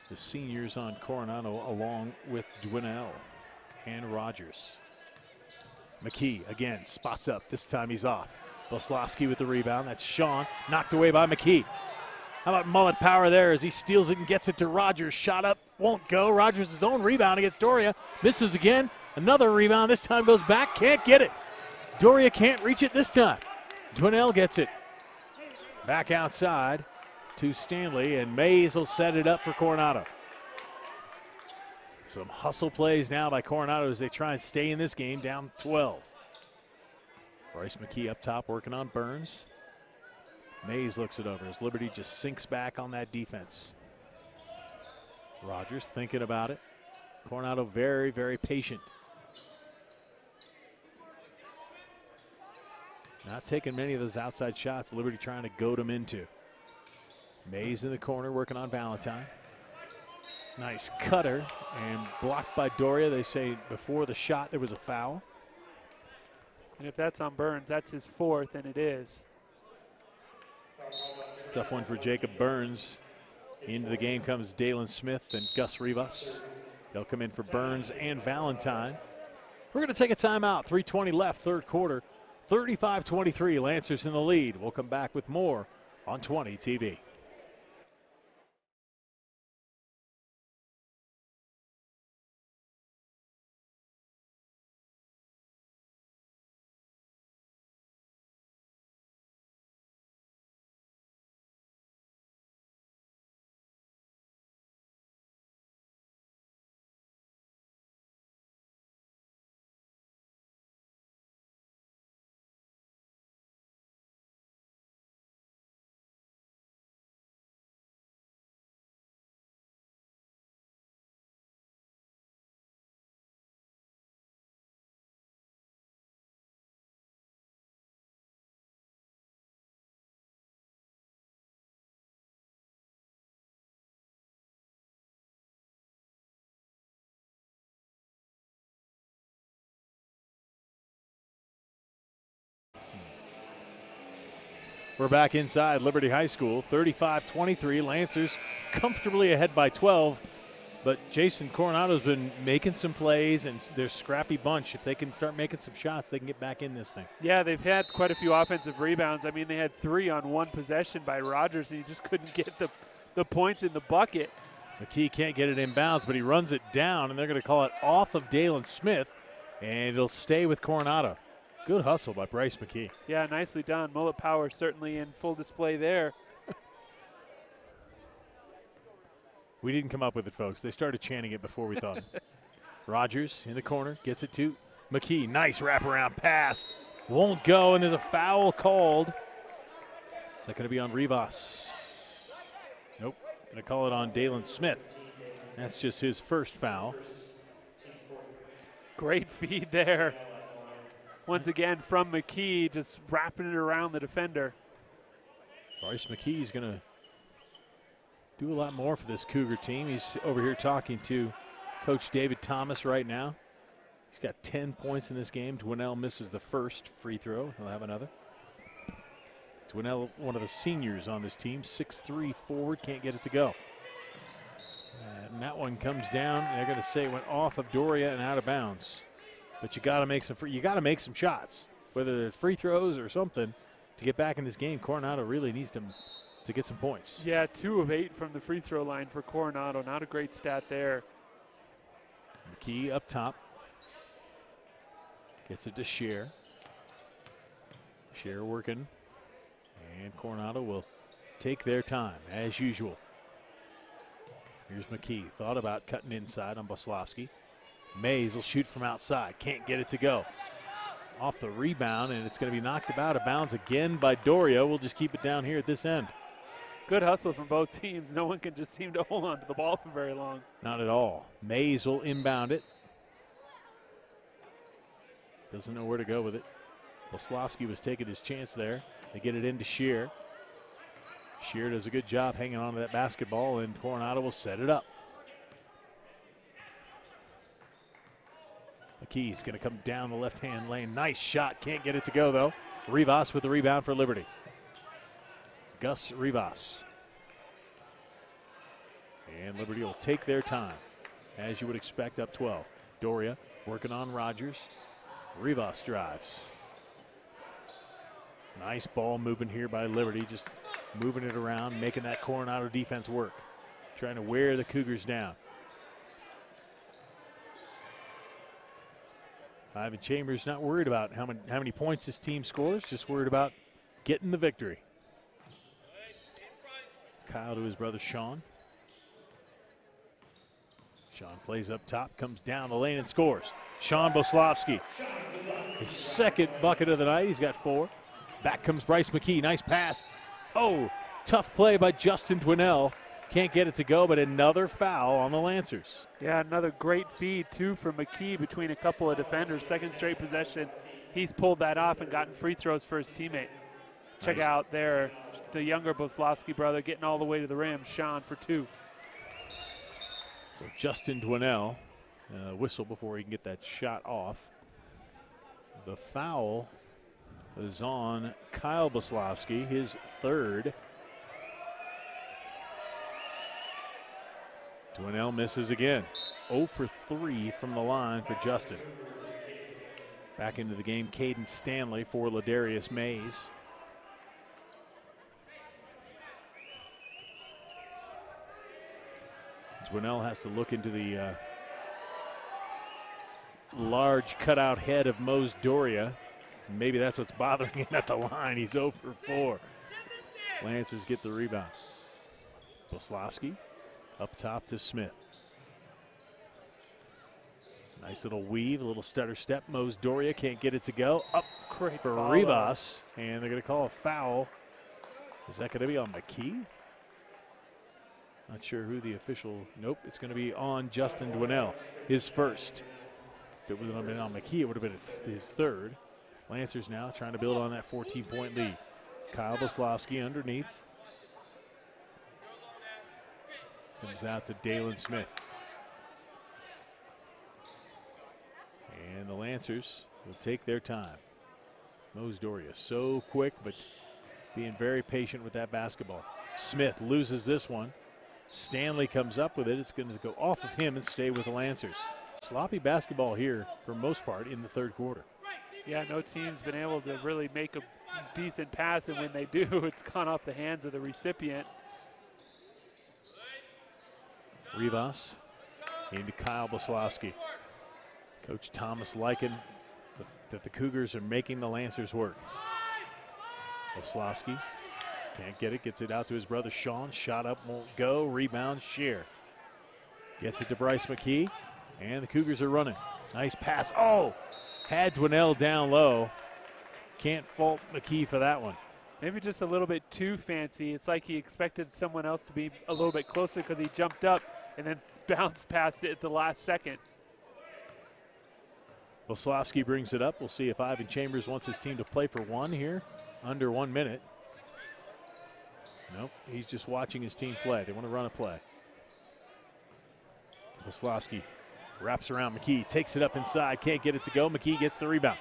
the seniors on Coronado, along with Dwinell and Rogers. McKee again spots up. This time he's off. Boslavsky with the rebound. That's Sean, knocked away by McKee. How about mullet power there as he steals it and gets it to Rogers. Shot up, won't go. Rogers his own rebound against Doria. Misses again. Another rebound. This time goes back. Can't get it. Doria can't reach it this time. Dwinell gets it. Back outside to Stanley, and Mays will set it up for Coronado. Some hustle plays now by Coronado as they try and stay in this game, down 12. Bryce McKee up top working on Burns. Mays looks it over as Liberty just sinks back on that defense. Rogers thinking about it. Coronado very, very patient. Not taking many of those outside shots Liberty trying to goad them into. Mays in the corner working on Valentine. Nice cutter and blocked by Doria. They say before the shot there was a foul. And if that's on Burns, that's his 4th, and it is. Tough one for Jacob Burns. Into the game comes Dalen Smith and Gus Rivas. They'll come in for Burns and Valentine. We're going to take a timeout. 3:20 left, third quarter. 35-23, Lancers in the lead. We'll come back with more on 20 TV. We're back inside Liberty High School, 35-23. Lancers comfortably ahead by 12. But Jason, Coronado's been making some plays, and they're a scrappy bunch. If they can start making some shots, they can get back in this thing. Yeah, they've had quite a few offensive rebounds. I mean, they had 3 on one possession by Rogers, and he just couldn't get the points in the bucket. McKee can't get it inbounds, but he runs it down, and they're going to call it off of Dalen Smith, and it'll stay with Coronado. Good hustle by Bryce McKee. Yeah, nicely done. Mullet power certainly in full display there. We didn't come up with it, folks. They started chanting it before we thought. Rogers in the corner, gets it to McKee. Nice wraparound pass. Won't go, and there's a foul called. Is that going to be on Rivas? Nope. Going to call it on Dalen Smith. That's just his first foul. Great feed there. Once again from McKee, just wrapping it around the defender. Bryce McKee is going to do a lot more for this Cougar team. He's over here talking to Coach David Thomas right now. He's got 10 points in this game. Dwinell misses the first free throw. He'll have another. Dwinell, one of the seniors on this team, 6'3" forward, can't get it to go. And that one comes down. They're going to say it went off of Doria and out of bounds. But you got to make some shots, whether they're free throws or something, to get back in this game. Coronado really needs to get some points. Yeah, 2 of 8 from the free throw line for Coronado. Not a great stat there. McKee up top. Gets it to Scheer. Scheer working. And Coronado will take their time, as usual. Here's McKee. Thought about cutting inside on Boslavsky. Mays will shoot from outside. Can't get it to go. Off the rebound, and it's going to be knocked out of bounds again by Doria. We'll just keep it down here at this end. Good hustle from both teams. No one can just seem to hold on to the ball for very long. Not at all. Mays will inbound it. Doesn't know where to go with it. Boslavsky was taking his chance there. They get it into Scheer. Scheer does a good job hanging on to that basketball, and Coronado will set it up. McKee's going to come down the left-hand lane. Nice shot. Can't get it to go, though. Rivas with the rebound for Liberty. Gus Rivas. And Liberty will take their time, as you would expect, up 12. Doria working on Rogers. Rivas drives. Nice ball moving here by Liberty, just moving it around, making that Coronado defense work, trying to wear the Cougars down. Ivan Chambers not worried about how many points his team scores, just worried about getting the victory. Kyle to his brother Sean. Sean plays up top, comes down the lane and scores. Sean Boslavsky, his second bucket of the night. He's got 4. Back comes Bryce McKee. Nice pass. Oh, tough play by Justin Dwinell. Can't get it to go, but another foul on the Lancers. Yeah, another great feed, too, from McKee between a couple of defenders. Second straight possession. He's pulled that off and gotten free throws for his teammate. Check out there, the younger Boslavsky brother getting all the way to the rim. Sean for 2. So Justin Dwinell, whistle before he can get that shot off. The foul is on Kyle Boslavsky, his 3rd. Dwinell misses again. 0 for 3 from the line for Justin. Back into the game, Caden Stanley for Ladarius Mays. Dwinell has to look into the large cutout head of Mose Doria. Maybe that's what's bothering him at the line. He's 0 for 4. Lancers get the rebound. Boslavsky up top to Smith. Nice little weave, a little stutter step. Mose Doria can't get it to go. Up Great for follow. Rivas, and they're going to call a foul. Is that going to be on McKee? Not sure who the official. Nope, it's going to be on Justin Dwinell, his first. If it would have been on McKee, it would have been his 3rd. Lancers now trying to build on that 14-point lead. Kyle Boslavsky underneath. Comes out to Dalen Smith. And the Lancers will take their time. Mose Doria so quick, but being very patient with that basketball. Smith loses this one. Stanley comes up with it. It's going to go off of him and stay with the Lancers. Sloppy basketball here for most part in the 3rd quarter. Yeah, no team's been able to really make a decent pass, and when they do, it's gone off the hands of the recipient. Rivas into Kyle Boslowski. Coach Thomas liking that the Cougars are making the Lancers work. Boslowski can't get it, gets it out to his brother Sean. Shot up, won't go. Rebound, Shear. Gets it to Bryce McKee, and the Cougars are running. Nice pass. Oh, had Dwinell down low. Can't fault McKee for that one. Maybe just a little bit too fancy. It's like he expected someone else to be a little bit closer because he jumped up and then bounced past it at the last second. Boslowski brings it up. We'll see if Ivan Chambers wants his team to play for one here, under 1 minute. Nope, he's just watching his team play. They want to run a play. Boslowski wraps around McKee, takes it up inside, can't get it to go. McKee gets the rebound.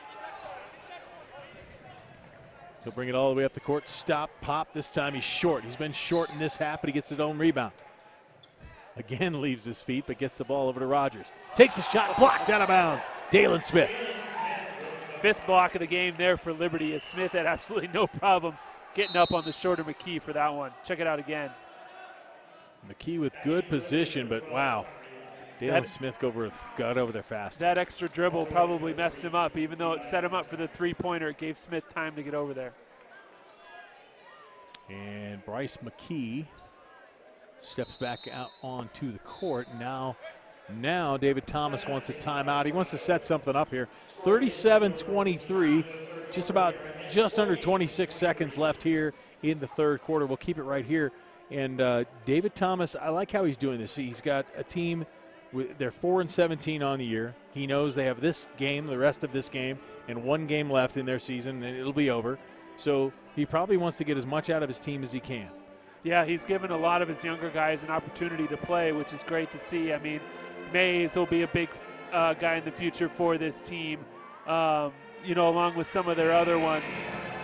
He'll bring it all the way up the court. Stop, pop. This time he's short. He's been short in this half, but he gets his own rebound. Again leaves his feet, but gets the ball over to Rogers. Takes a shot, blocked out of bounds. Dalen Smith. Fifth block of the game there for Liberty, as Smith had absolutely no problem getting up on the shorter McKee for that one. Check it out again. McKee with good position, but wow. Dalen Smith got over there fast. That extra dribble probably messed him up. Even though it set him up for the three-pointer, it gave Smith time to get over there. And Bryce McKee steps back out onto the court. Now David Thomas wants a timeout. He wants to set something up here. 37-23, just under 26 seconds left here in the third quarter. We'll keep it right here. And David Thomas, I like how he's doing this. He's got a team, they're 4-17 on the year. He knows they have this game, the rest of this game, and one game left in their season, and it'll be over. So he probably wants to get as much out of his team as he can. Yeah, he's given a lot of his younger guys an opportunity to play, which is great to see. I mean, Mays will be a big guy in the future for this team, along with some of their other ones.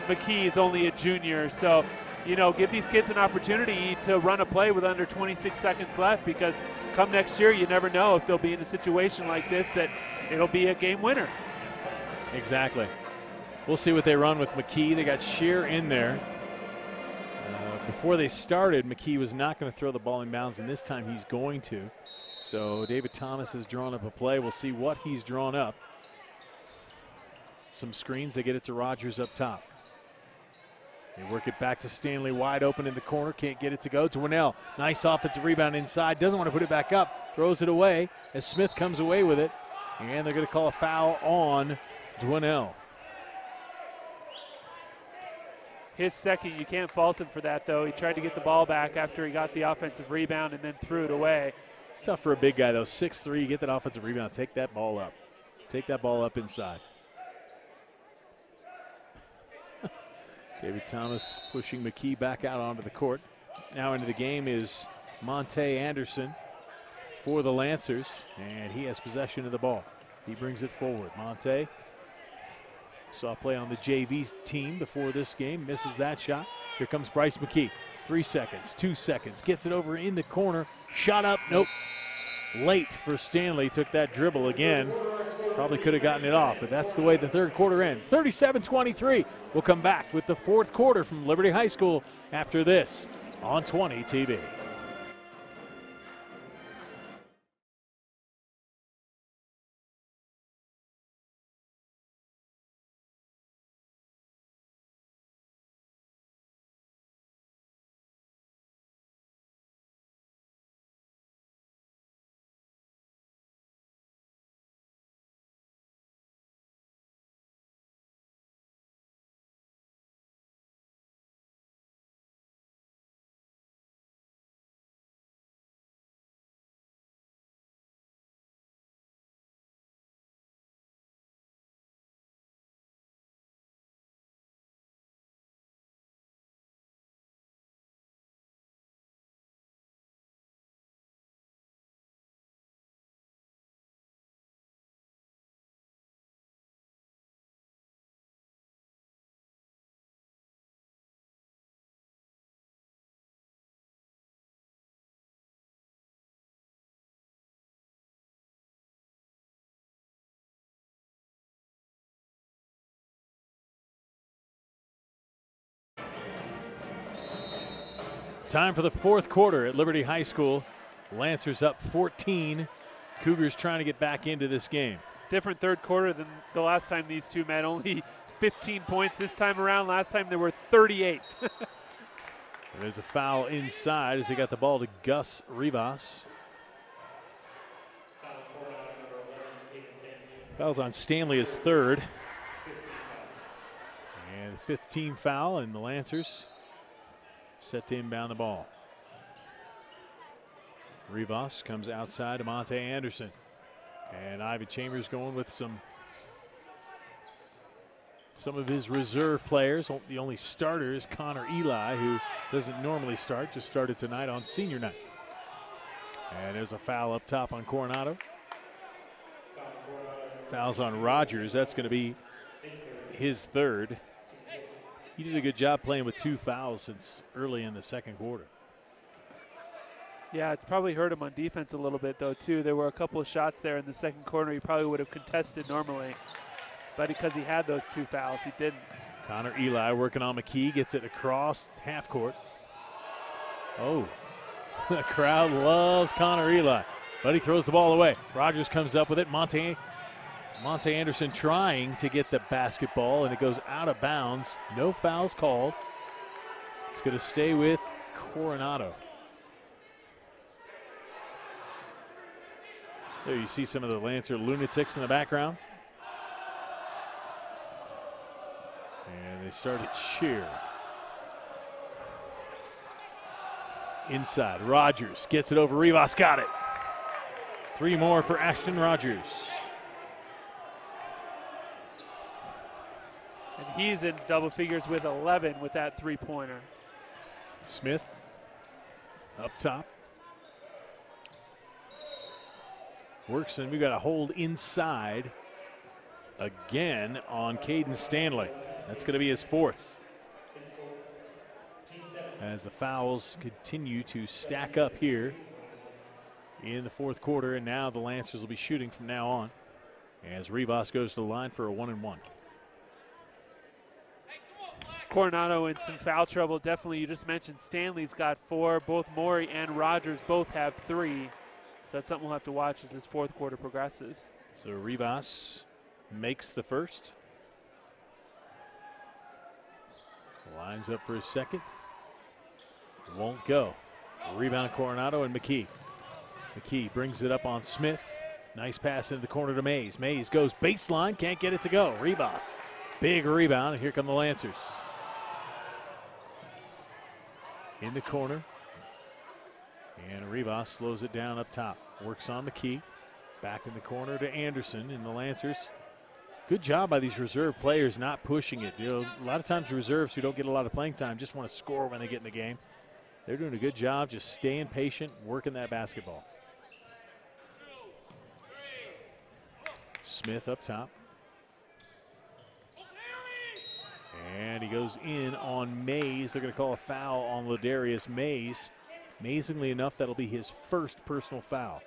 McKee is only a junior, so, give these kids an opportunity to run a play with under 26 seconds left, because come next year, you never know if they'll be in a situation like this that it'll be a game winner. Exactly. We'll see what they run with McKee. They got Shear in there. Before they started, McKee was not going to throw the ball in bounds, and this time he's going to. So David Thomas has drawn up a play. We'll see what he's drawn up. Some screens. They get it to Rogers up top. They work it back to Stanley, wide open in the corner. Can't get it to go. Dwinell, nice offensive rebound inside. Doesn't want to put it back up. Throws it away as Smith comes away with it. And they're going to call a foul on Dwinell. His second, you can't fault him for that, though. He tried to get the ball back after he got the offensive rebound and then threw it away. Tough for a big guy, though. 6'3", get that offensive rebound. Take that ball up. Take that ball up inside. David Thomas pushing McKee back out onto the court. Now into the game is Monte Anderson for the Lancers, and he has possession of the ball. He brings it forward. Monte saw play on the JV team before this game, misses that shot. Here comes Bryce McKee. 3 seconds, 2 seconds, gets it over in the corner. Shot up, nope. Late for Stanley, took that dribble again. Probably could have gotten it off, but that's the way the third quarter ends. 37-23. We'll come back with the fourth quarter from Liberty High School after this on 20 TV. Time for the fourth quarter at Liberty High School. Lancers up 14. Cougars trying to get back into this game. Different third quarter than the last time these two met. Only 15 points this time around. Last time there were 38. There's a foul inside as they got the ball to Gus Rivas. Foul's on Stanley, his third. And the fifth team foul, and the Lancers set to inbound the ball. Rivas comes outside to Monte Anderson. And Ivy Chambers going with some of his reserve players. The only starter is Connor Eli, who doesn't normally start, just started tonight on senior night. And there's a foul up top on Coronado. Foul's on Rogers. That's going to be his third. He did a good job playing with 2 fouls since early in the second quarter. Yeah, it's probably hurt him on defense a little bit, though, too. There were a couple of shots there in the second quarter he probably would have contested normally. But because he had those 2 fouls, he didn't. Connor Eli working on McKee, gets it across half court. Oh, the crowd loves Connor Eli, but he throws the ball away. Rogers comes up with it. Monte Anderson trying to get the basketball, and it goes out of bounds. No fouls called. It's going to stay with Coronado. There you see some of the Lancer lunatics in the background. And they start to cheer. Inside, Rogers gets it over Rivas, got it. 3 more for Ashton Rogers. And he's in double figures with 11 with that 3-pointer. Smith up top. Works, and we got a hold inside again on Caden Stanley. That's going to be his 4th. As the fouls continue to stack up here in the 4th quarter, and now the Lancers will be shooting from now on as Rivas goes to the line for a 1-and-1. Coronado in some foul trouble. Definitely, you just mentioned Stanley's got 4. Both Morey and Rogers both have 3. So that's something we'll have to watch as this 4th quarter progresses. So Rivas makes the first. Lines up for his second. Won't go. Rebound Coronado and McKee. McKee brings it up on Smith. Nice pass into the corner to Mays. Mays goes baseline, can't get it to go. Rivas, big rebound, and here come the Lancers. In the corner. And Rivas slows it down up top. Works on McKee. Back in the corner to Anderson, and the Lancers. Good job by these reserve players not pushing it. You know, a lot of times reserves who don't get a lot of playing time just want to score when they get in the game. They're doing a good job just staying patient, working that basketball. Smith up top. And he goes in on Mays. They're going to call a foul on Ladarius Mays. Amazingly enough, that'll be his 1st personal foul.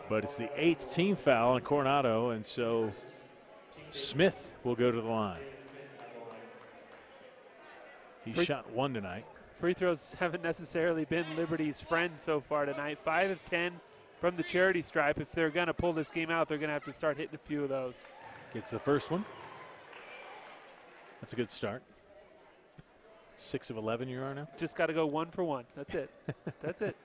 But it's the 8th team foul on Coronado, and so Smith will go to the line. He shot 1 tonight. Free throws haven't necessarily been Liberty's friend so far tonight. 5 of 10 from the charity stripe. If they're going to pull this game out, they're going to have to start hitting a few of those. Gets the first one. That's a good start. 6 of 11 you are now? Just got to go 1 for 1. That's it. That's it.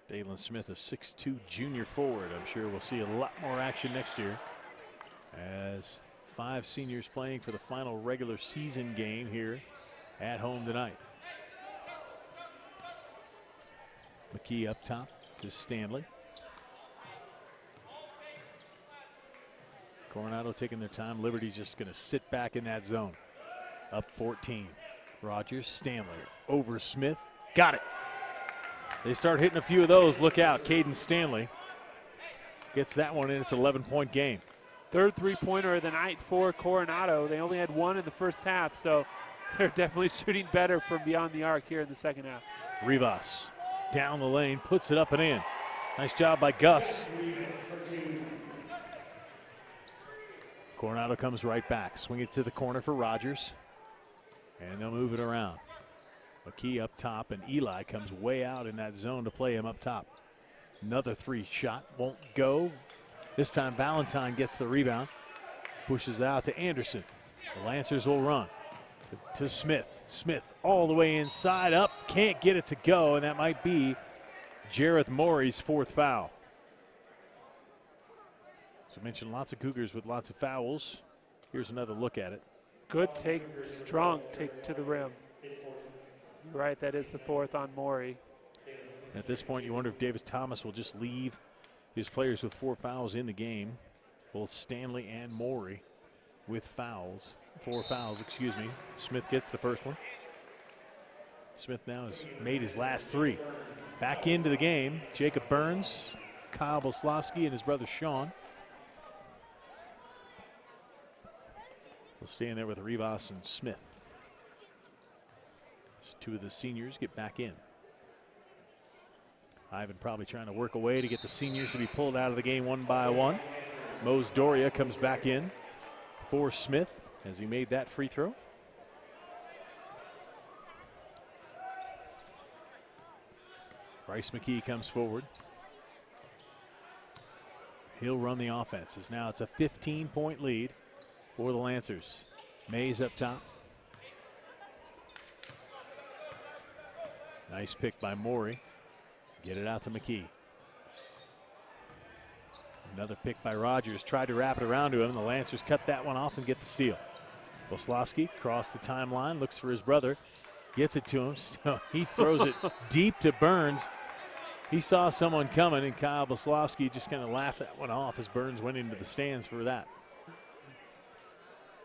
Dalen Smith, a 6'2" junior forward. I'm sure we'll see a lot more action next year as 5 seniors playing for the final regular season game here at home tonight. McKee up top to Stanley. Coronado taking their time. Liberty's just going to sit back in that zone. Up 14. Rogers, Stanley over Smith. Got it. They start hitting a few of those. Look out. Caden Stanley gets that one in. It's an 11-point game. 3rd 3-pointer of the night for Coronado. They only had 1 in the first half, so they're definitely shooting better from beyond the arc here in the second half. Rivas down the lane, puts it up and in. Nice job by Gus. Coronado comes right back. Swing it to the corner for Rogers. And they'll move it around. McKee up top, and Eli comes way out in that zone to play him up top. Another 3 shot, won't go. This time Valentine gets the rebound. Pushes out to Anderson. The Lancers will run to Smith. Smith all the way inside, up, can't get it to go, and that might be Jareth Morey's 4th foul. As I mentioned, lots of Cougars with lots of fouls. Here's another look at it. Good take, strong take to the rim. You're right, that is the 4th on Morey. At this point, you wonder if Davis Thomas will just leave his players with 4 fouls in the game. Both Stanley and Morey with fouls. 4 fouls, excuse me. Smith gets the first one. Smith now has made his last 3. Back into the game, Jacob Burns, Kyle Boslowski, and his brother Sean. We'll stay in there with Rivas and Smith. As 2 of the seniors get back in. Ivan probably trying to work away to get the seniors to be pulled out of the game one by one. Mose Doria comes back in for Smith as he made that free throw. Bryce McKee comes forward. He'll run the offense as now it's a 15-point lead for the Lancers. Mays up top. Nice pick by Morey. Get it out to McKee. Another pick by Rogers. Tried to wrap it around to him. The Lancers cut that one off and get the steal. Boslowski crossed the timeline, looks for his brother, gets it to him. So he throws it deep to Burns. He saw someone coming, and Kyle Boslowski just kind of laughed that one off as Burns went into the stands for that.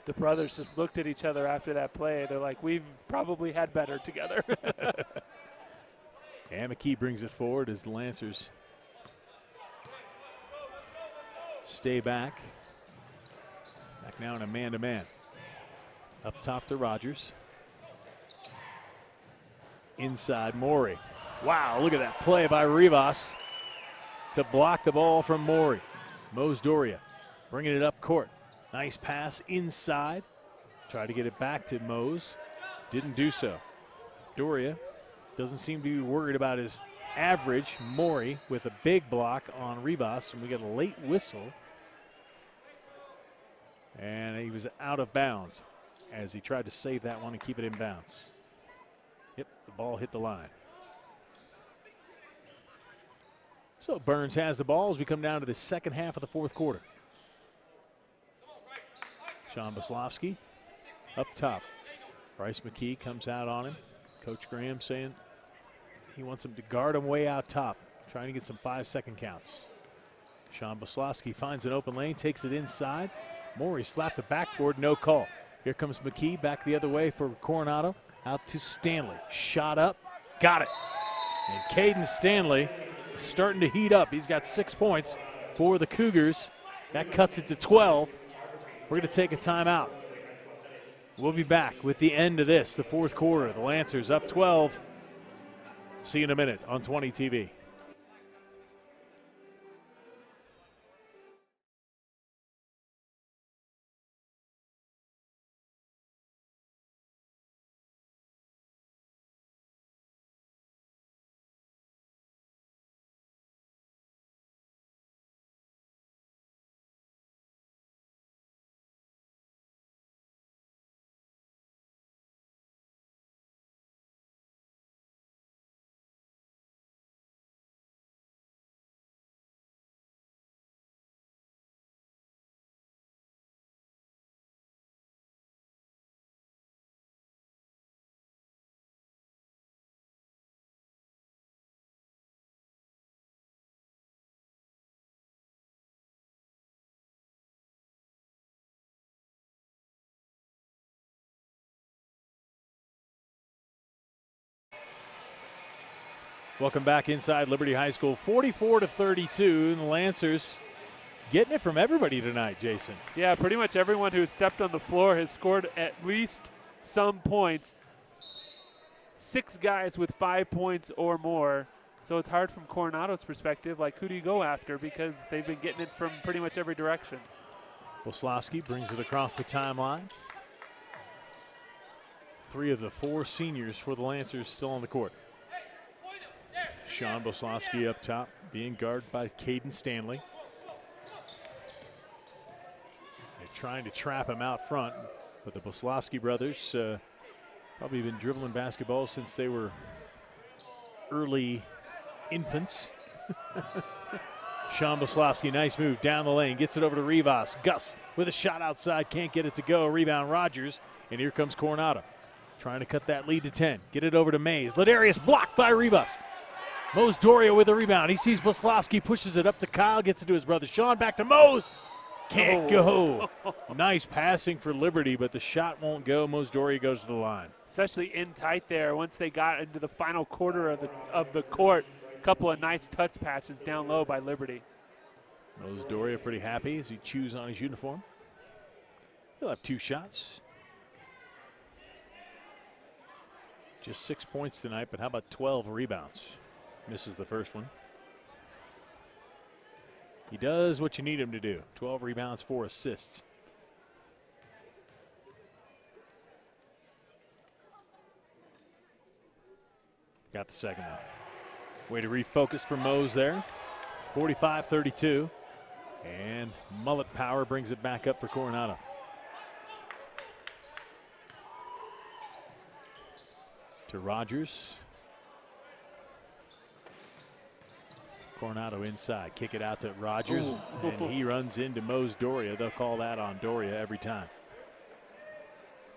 The brothers just looked at each other after that play. They're like, we've probably had better together. And McKee brings it forward as the Lancers stay back. Back now in a man-to-man. Up top to Rogers. Inside Morey. Wow, look at that play by Rivas to block the ball from Morey. Mose Doria bringing it up court. Nice pass inside. Tried to get it back to Mose. Didn't do so. Doria doesn't seem to be worried about his average. Morey with a big block on Rivas, and we got a late whistle. And he was out of bounds as he tried to save that one and keep it in bounds. Yep, the ball hit the line. So Burns has the ball as we come down to the second half of the 4th quarter. Sean Boslowski up top. Bryce McKee comes out on him. Coach Graham saying he wants him to guard him way out top, trying to get some 5-second counts. Sean Boslowski finds an open lane, takes it inside. Morey slapped the backboard, no call. Here comes McKee back the other way for Coronado. Out to Stanley. Shot up, got it. And Caden Stanley is starting to heat up. He's got 6 points for the Cougars. That cuts it to 12. We're going to take a timeout. We'll be back with the end of this, the 4th quarter. The Lancers up 12. See you in a minute on 20 TV. Welcome back inside Liberty High School. 44-32, and the Lancers getting it from everybody tonight, Jason. Yeah, pretty much everyone who stepped on the floor has scored at least some points. 6 guys with 5 points or more. So it's hard from Coronado's perspective, like who do you go after, because they've been getting it from pretty much every direction. Boslowski brings it across the timeline. 3 of the 4 seniors for the Lancers still on the court. Sean Boslovsky up top, being guarded by Caden Stanley. They're trying to trap him out front, but the Boslovsky brothers probably been dribbling basketball since they were early infants. Sean Boslovsky, nice move down the lane, gets it over to Rivas. Gus with a shot outside, can't get it to go. Rebound Rogers, and here comes Coronado. Trying to cut that lead to 10. Get it over to Mays. Ladarius blocked by Rivas. Mose Doria with a rebound. He sees Boslovsky, pushes it up to Kyle, gets it to his brother Sean. Back to Mose. Can't go. Nice passing for Liberty, but the shot won't go. Mose Doria goes to the line. Especially in tight there. Once they got into the final quarter of the court, a couple of nice touch patches down low by Liberty. Mose Doria pretty happy as he chews on his uniform. He'll have 2 shots. Just 6 points tonight, but how about 12 rebounds? Misses the first one. He does what you need him to do. 12 rebounds, 4 assists. Got the second one. Way to refocus for Mose there. 45-32. And Mullet Power brings it back up for Coronado. To Rogers. Coronado inside. Kick it out to Rogers. And he runs into Mose Doria. They'll call that on Doria every time.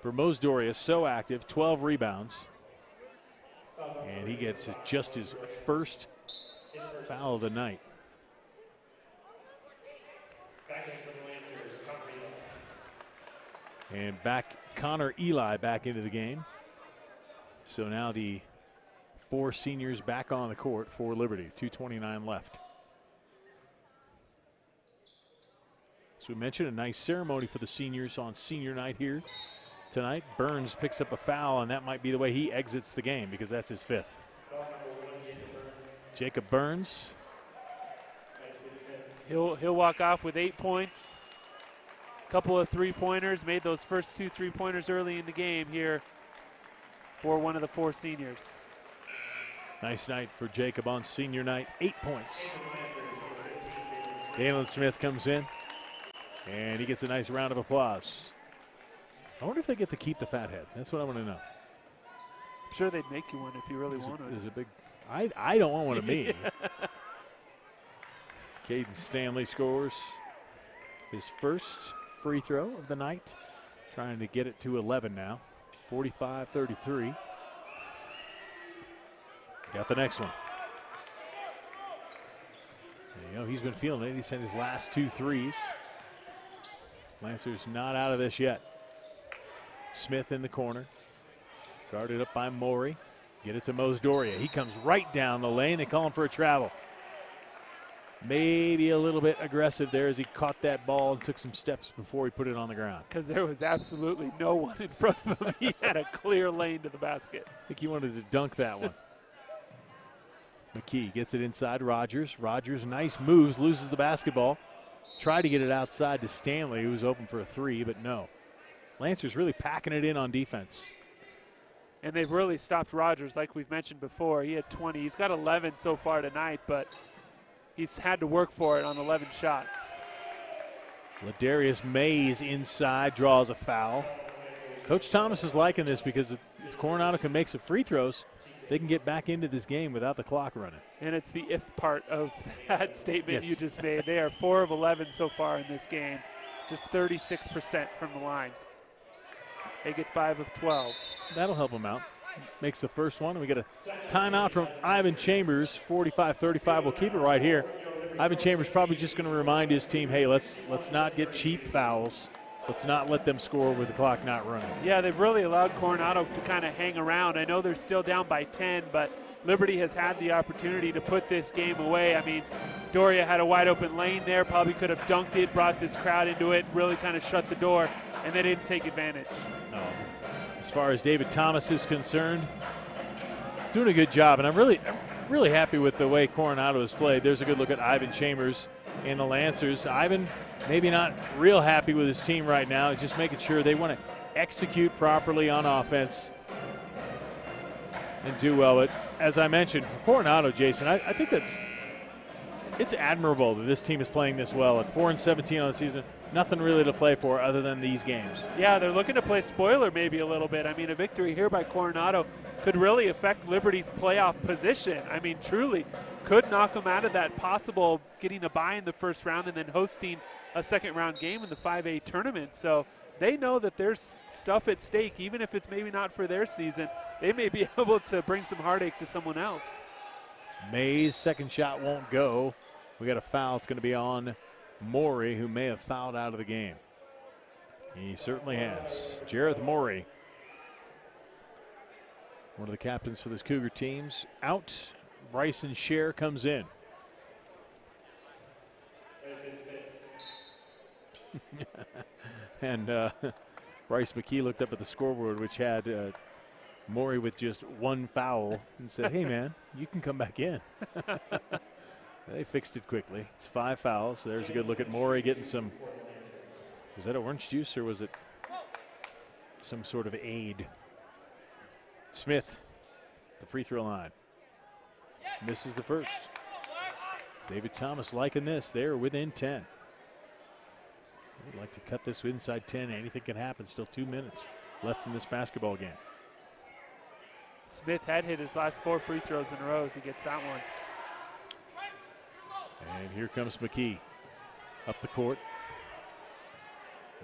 For Mose Doria, so active, 12 rebounds. And he gets just his first foul of the night. And back, Connor Eli back into the game. So now the 4 seniors back on the court for Liberty. 2:29 left. So we mentioned a nice ceremony for the seniors on senior night here tonight. Burns picks up a foul, and that might be the way he exits the game because that's his 5th. Jacob Burns. He'll walk off with 8 points. Couple of 3-pointers. Made those first 2 3-pointers early in the game here for one of the 4 seniors. Nice night for Jacob on senior night. 8 points. Dalen Smith comes in, and he gets a nice round of applause. I wonder if they get to keep the fat head. That's what I want to know. I'm sure they'd make you one if you really wanted. There's a big. I don't want one of me. Caden Stanley scores his first free throw of the night. Trying to get it to 11 now. 45-33. Got the next one. There you go. He's been feeling it. He sent his last 2 threes. Lancers not out of this yet. Smith in the corner. Guarded up by Morey. Get it to Mose Doria. He comes right down the lane. They call him for a travel. Maybe a little bit aggressive there as he caught that ball and took some steps before he put it on the ground. Because there was absolutely no one in front of him. He had a clear lane to the basket. I think he wanted to dunk that one. McKee gets it inside Rogers. Rogers, nice moves, loses the basketball. Tried to get it outside to Stanley, who was open for a 3, but no. Lancers really packing it in on defense. And they've really stopped Rogers, like we've mentioned before. He had 20. He's got 11 so far tonight, but he's had to work for it on 11 shots. Ladarius Mays inside, draws a foul. Coach Thomas is liking this because if Coronado can make some free throws, they can get back into this game without the clock running. And it's the if part of that statement yes. you just made. They are 4 of 11 so far in this game, just 36% from the line. They get 5 of 12. That'll help them out. Makes the first one. We get a timeout from Ivan Chambers, 45-35. We'll keep it right here. Ivan Chambers probably just going to remind his team, hey, let's not get cheap fouls. Let's not let them score with the clock not running. Yeah, they've really allowed Coronado to kind of hang around. I know they're still down by 10, but Liberty has had the opportunity to put this game away. I mean, Doria had a wide open lane there, probably could have dunked it, brought this crowd into it, really kind of shut the door, and they didn't take advantage. No. As far as David Thomas is concerned, doing a good job, and I'm really happy with the way Coronado has played. There's a good look at Ivan Chambers and the Lancers. Ivan maybe not real happy with his team right now. He's just making sure they want to execute properly on offense and do well. But as I mentioned, for Coronado, Jason, I think it's admirable that this team is playing this well. At 4-17 on the season, nothing really to play for other than these games. Yeah, they're looking to play spoiler maybe a little bit. I mean, a victory here by Coronado could really affect Liberty's playoff position. I mean, truly could knock them out of that possible getting a bye in the first round and then hosting a second-round game in the 5A tournament. So they know that there's stuff at stake, even if it's maybe not for their season. They may be able to bring some heartache to someone else. Mays' second shot won't go. We got a foul. It's going to be on Morey, who may have fouled out of the game. He certainly has. Jareth Morey, one of the captains for this Cougar teams, out. Bryson Scher comes in. And Bryce McKee looked up at the scoreboard, which had Morey with just one foul, and said, hey, man, you can come back in. They fixed it quickly. It's 5 fouls. There's a good look at Morey getting some. Was that orange juice or was it some sort of aid? Smith, the free throw line. Misses the first. David Thomas liking this. They're within 10. We'd like to cut this inside 10. Anything can happen. Still 2 minutes left in this basketball game. Smith had hit his last 4 free throws in a row as he gets that one. And here comes McKee up the court.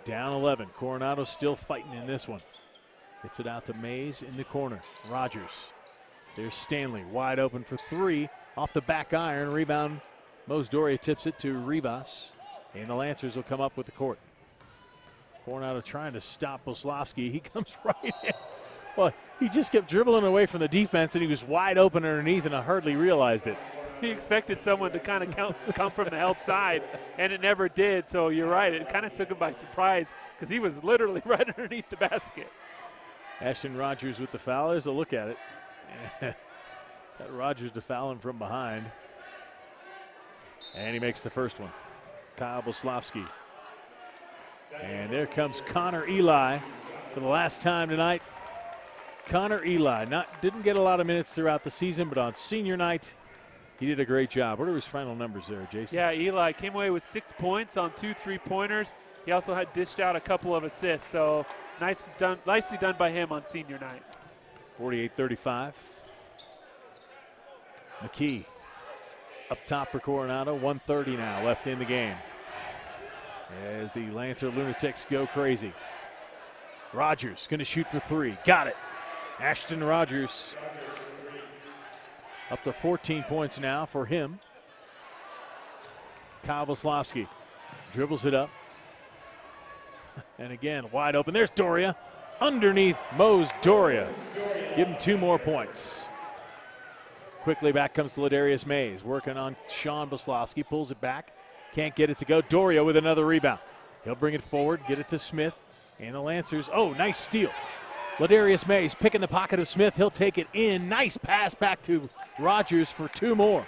Down 11. Coronado still fighting in this one. Gets it out to Mays in the corner. Rogers. There's Stanley wide open for 3 off the back iron. Rebound. Mose Doria tips it to Rivas. And the Lancers will come up with the court. Coronado trying to stop Boslavsky. He comes right in. Well, he just kept dribbling away from the defense, and he was wide open underneath, and I hardly realized it. He expected someone to kind of come from the help side, and it never did. So you're right. It kind of took him by surprise because he was literally right underneath the basket. Ashton Rogers with the foul. There's a look at it. Got Rogers to foul him from behind. And he makes the first one. Kyle Boslavsky. And there comes Connor Eli for the last time tonight. Connor Eli didn't get a lot of minutes throughout the season, but on senior night, he did a great job. What are his final numbers there, Jason? Yeah, Eli came away with 6 points on 2 3-pointers. He also had dished out a couple of assists, so nicely done by him on senior night. 48-35. McKee up top for Coronado. 1:30 now left in the game as the Lancer Lunatics go crazy. Rogers going to shoot for 3. Got it. Ashton Rogers up to 14 points now for him. Kyle Boslavsky dribbles it up. And again, wide open. There's Doria underneath Mose Doria. Give him 2 more points. Quickly back comes Ladarius Mays, working on Sean Boslavsky. Pulls it back. Can't get it to go. Doria with another rebound. He'll bring it forward, get it to Smith. And the Lancers, oh, nice steal. Ladarius Mays picking the pocket of Smith. He'll take it in. Nice pass back to Rogers for 2 more.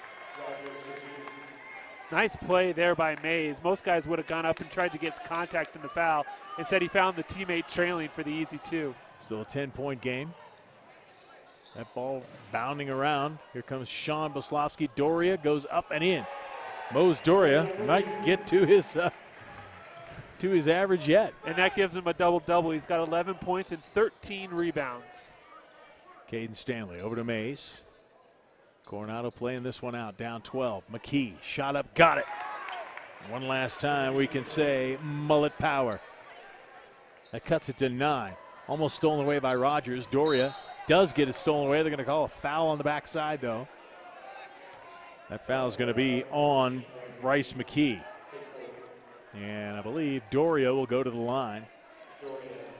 Nice play there by Mays. Most guys would have gone up and tried to get contact in the foul. Instead, he found the teammate trailing for the easy 2. Still a 10-point game. That ball bounding around. Here comes Sean Boslavsky. Doria goes up and in. Mose Doria might get to his average yet. And that gives him a double-double. He's got 11 points and 13 rebounds. Caden Stanley over to Mays. Coronado playing this one out, down 12. McKee, shot up, got it. One last time we can say mullet power. That cuts it to 9. Almost stolen away by Rogers. Doria does get it stolen away. They're going to call a foul on the backside, though. That foul is going to be on Bryce McKee. And I believe Doria will go to the line.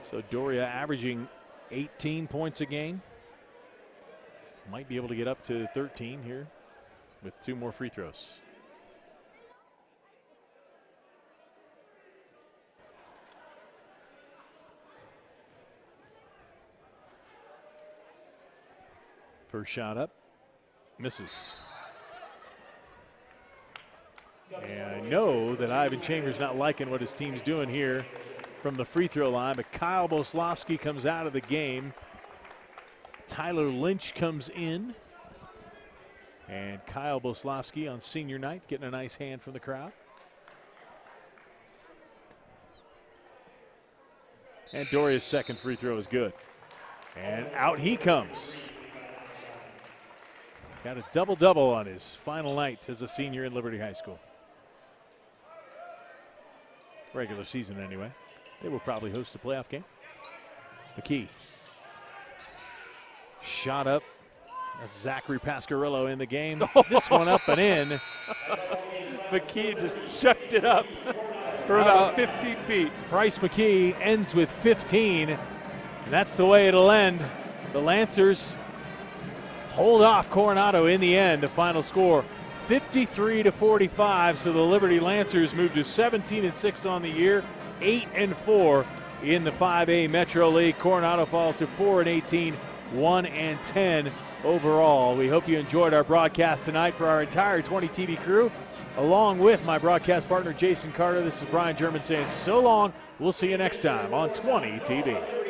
So Doria averaging 18 points a game. Might be able to get up to 13 here with 2 more free throws. First shot up, misses. And I know that Ivan Chambers not liking what his team's doing here from the free throw line, but Kyle Boslovsky comes out of the game. Tyler Lynch comes in. And Kyle Boslovsky on senior night getting a nice hand from the crowd. And Doria's second free throw is good. And out he comes. Got a double-double on his final night as a senior in Liberty High School. Regular season anyway. They will probably host a playoff game. McKee. Shot up. That's Zachary Pascarillo in the game. This one up and in. McKee just chucked it up for about 15 feet. Bryce McKee ends with 15, and that's the way it'll end. The Lancers hold off Coronado in the end. The final score 53-45. So the Liberty Lancers move to 17-6 on the year, 8-4 in the 5A Metro League. Coronado falls to 4-18, 1-10 overall. We hope you enjoyed our broadcast tonight. For our entire 20 TV crew, along with my broadcast partner Jason Carter, this is Brian German saying so long. We'll see you next time on 20 TV.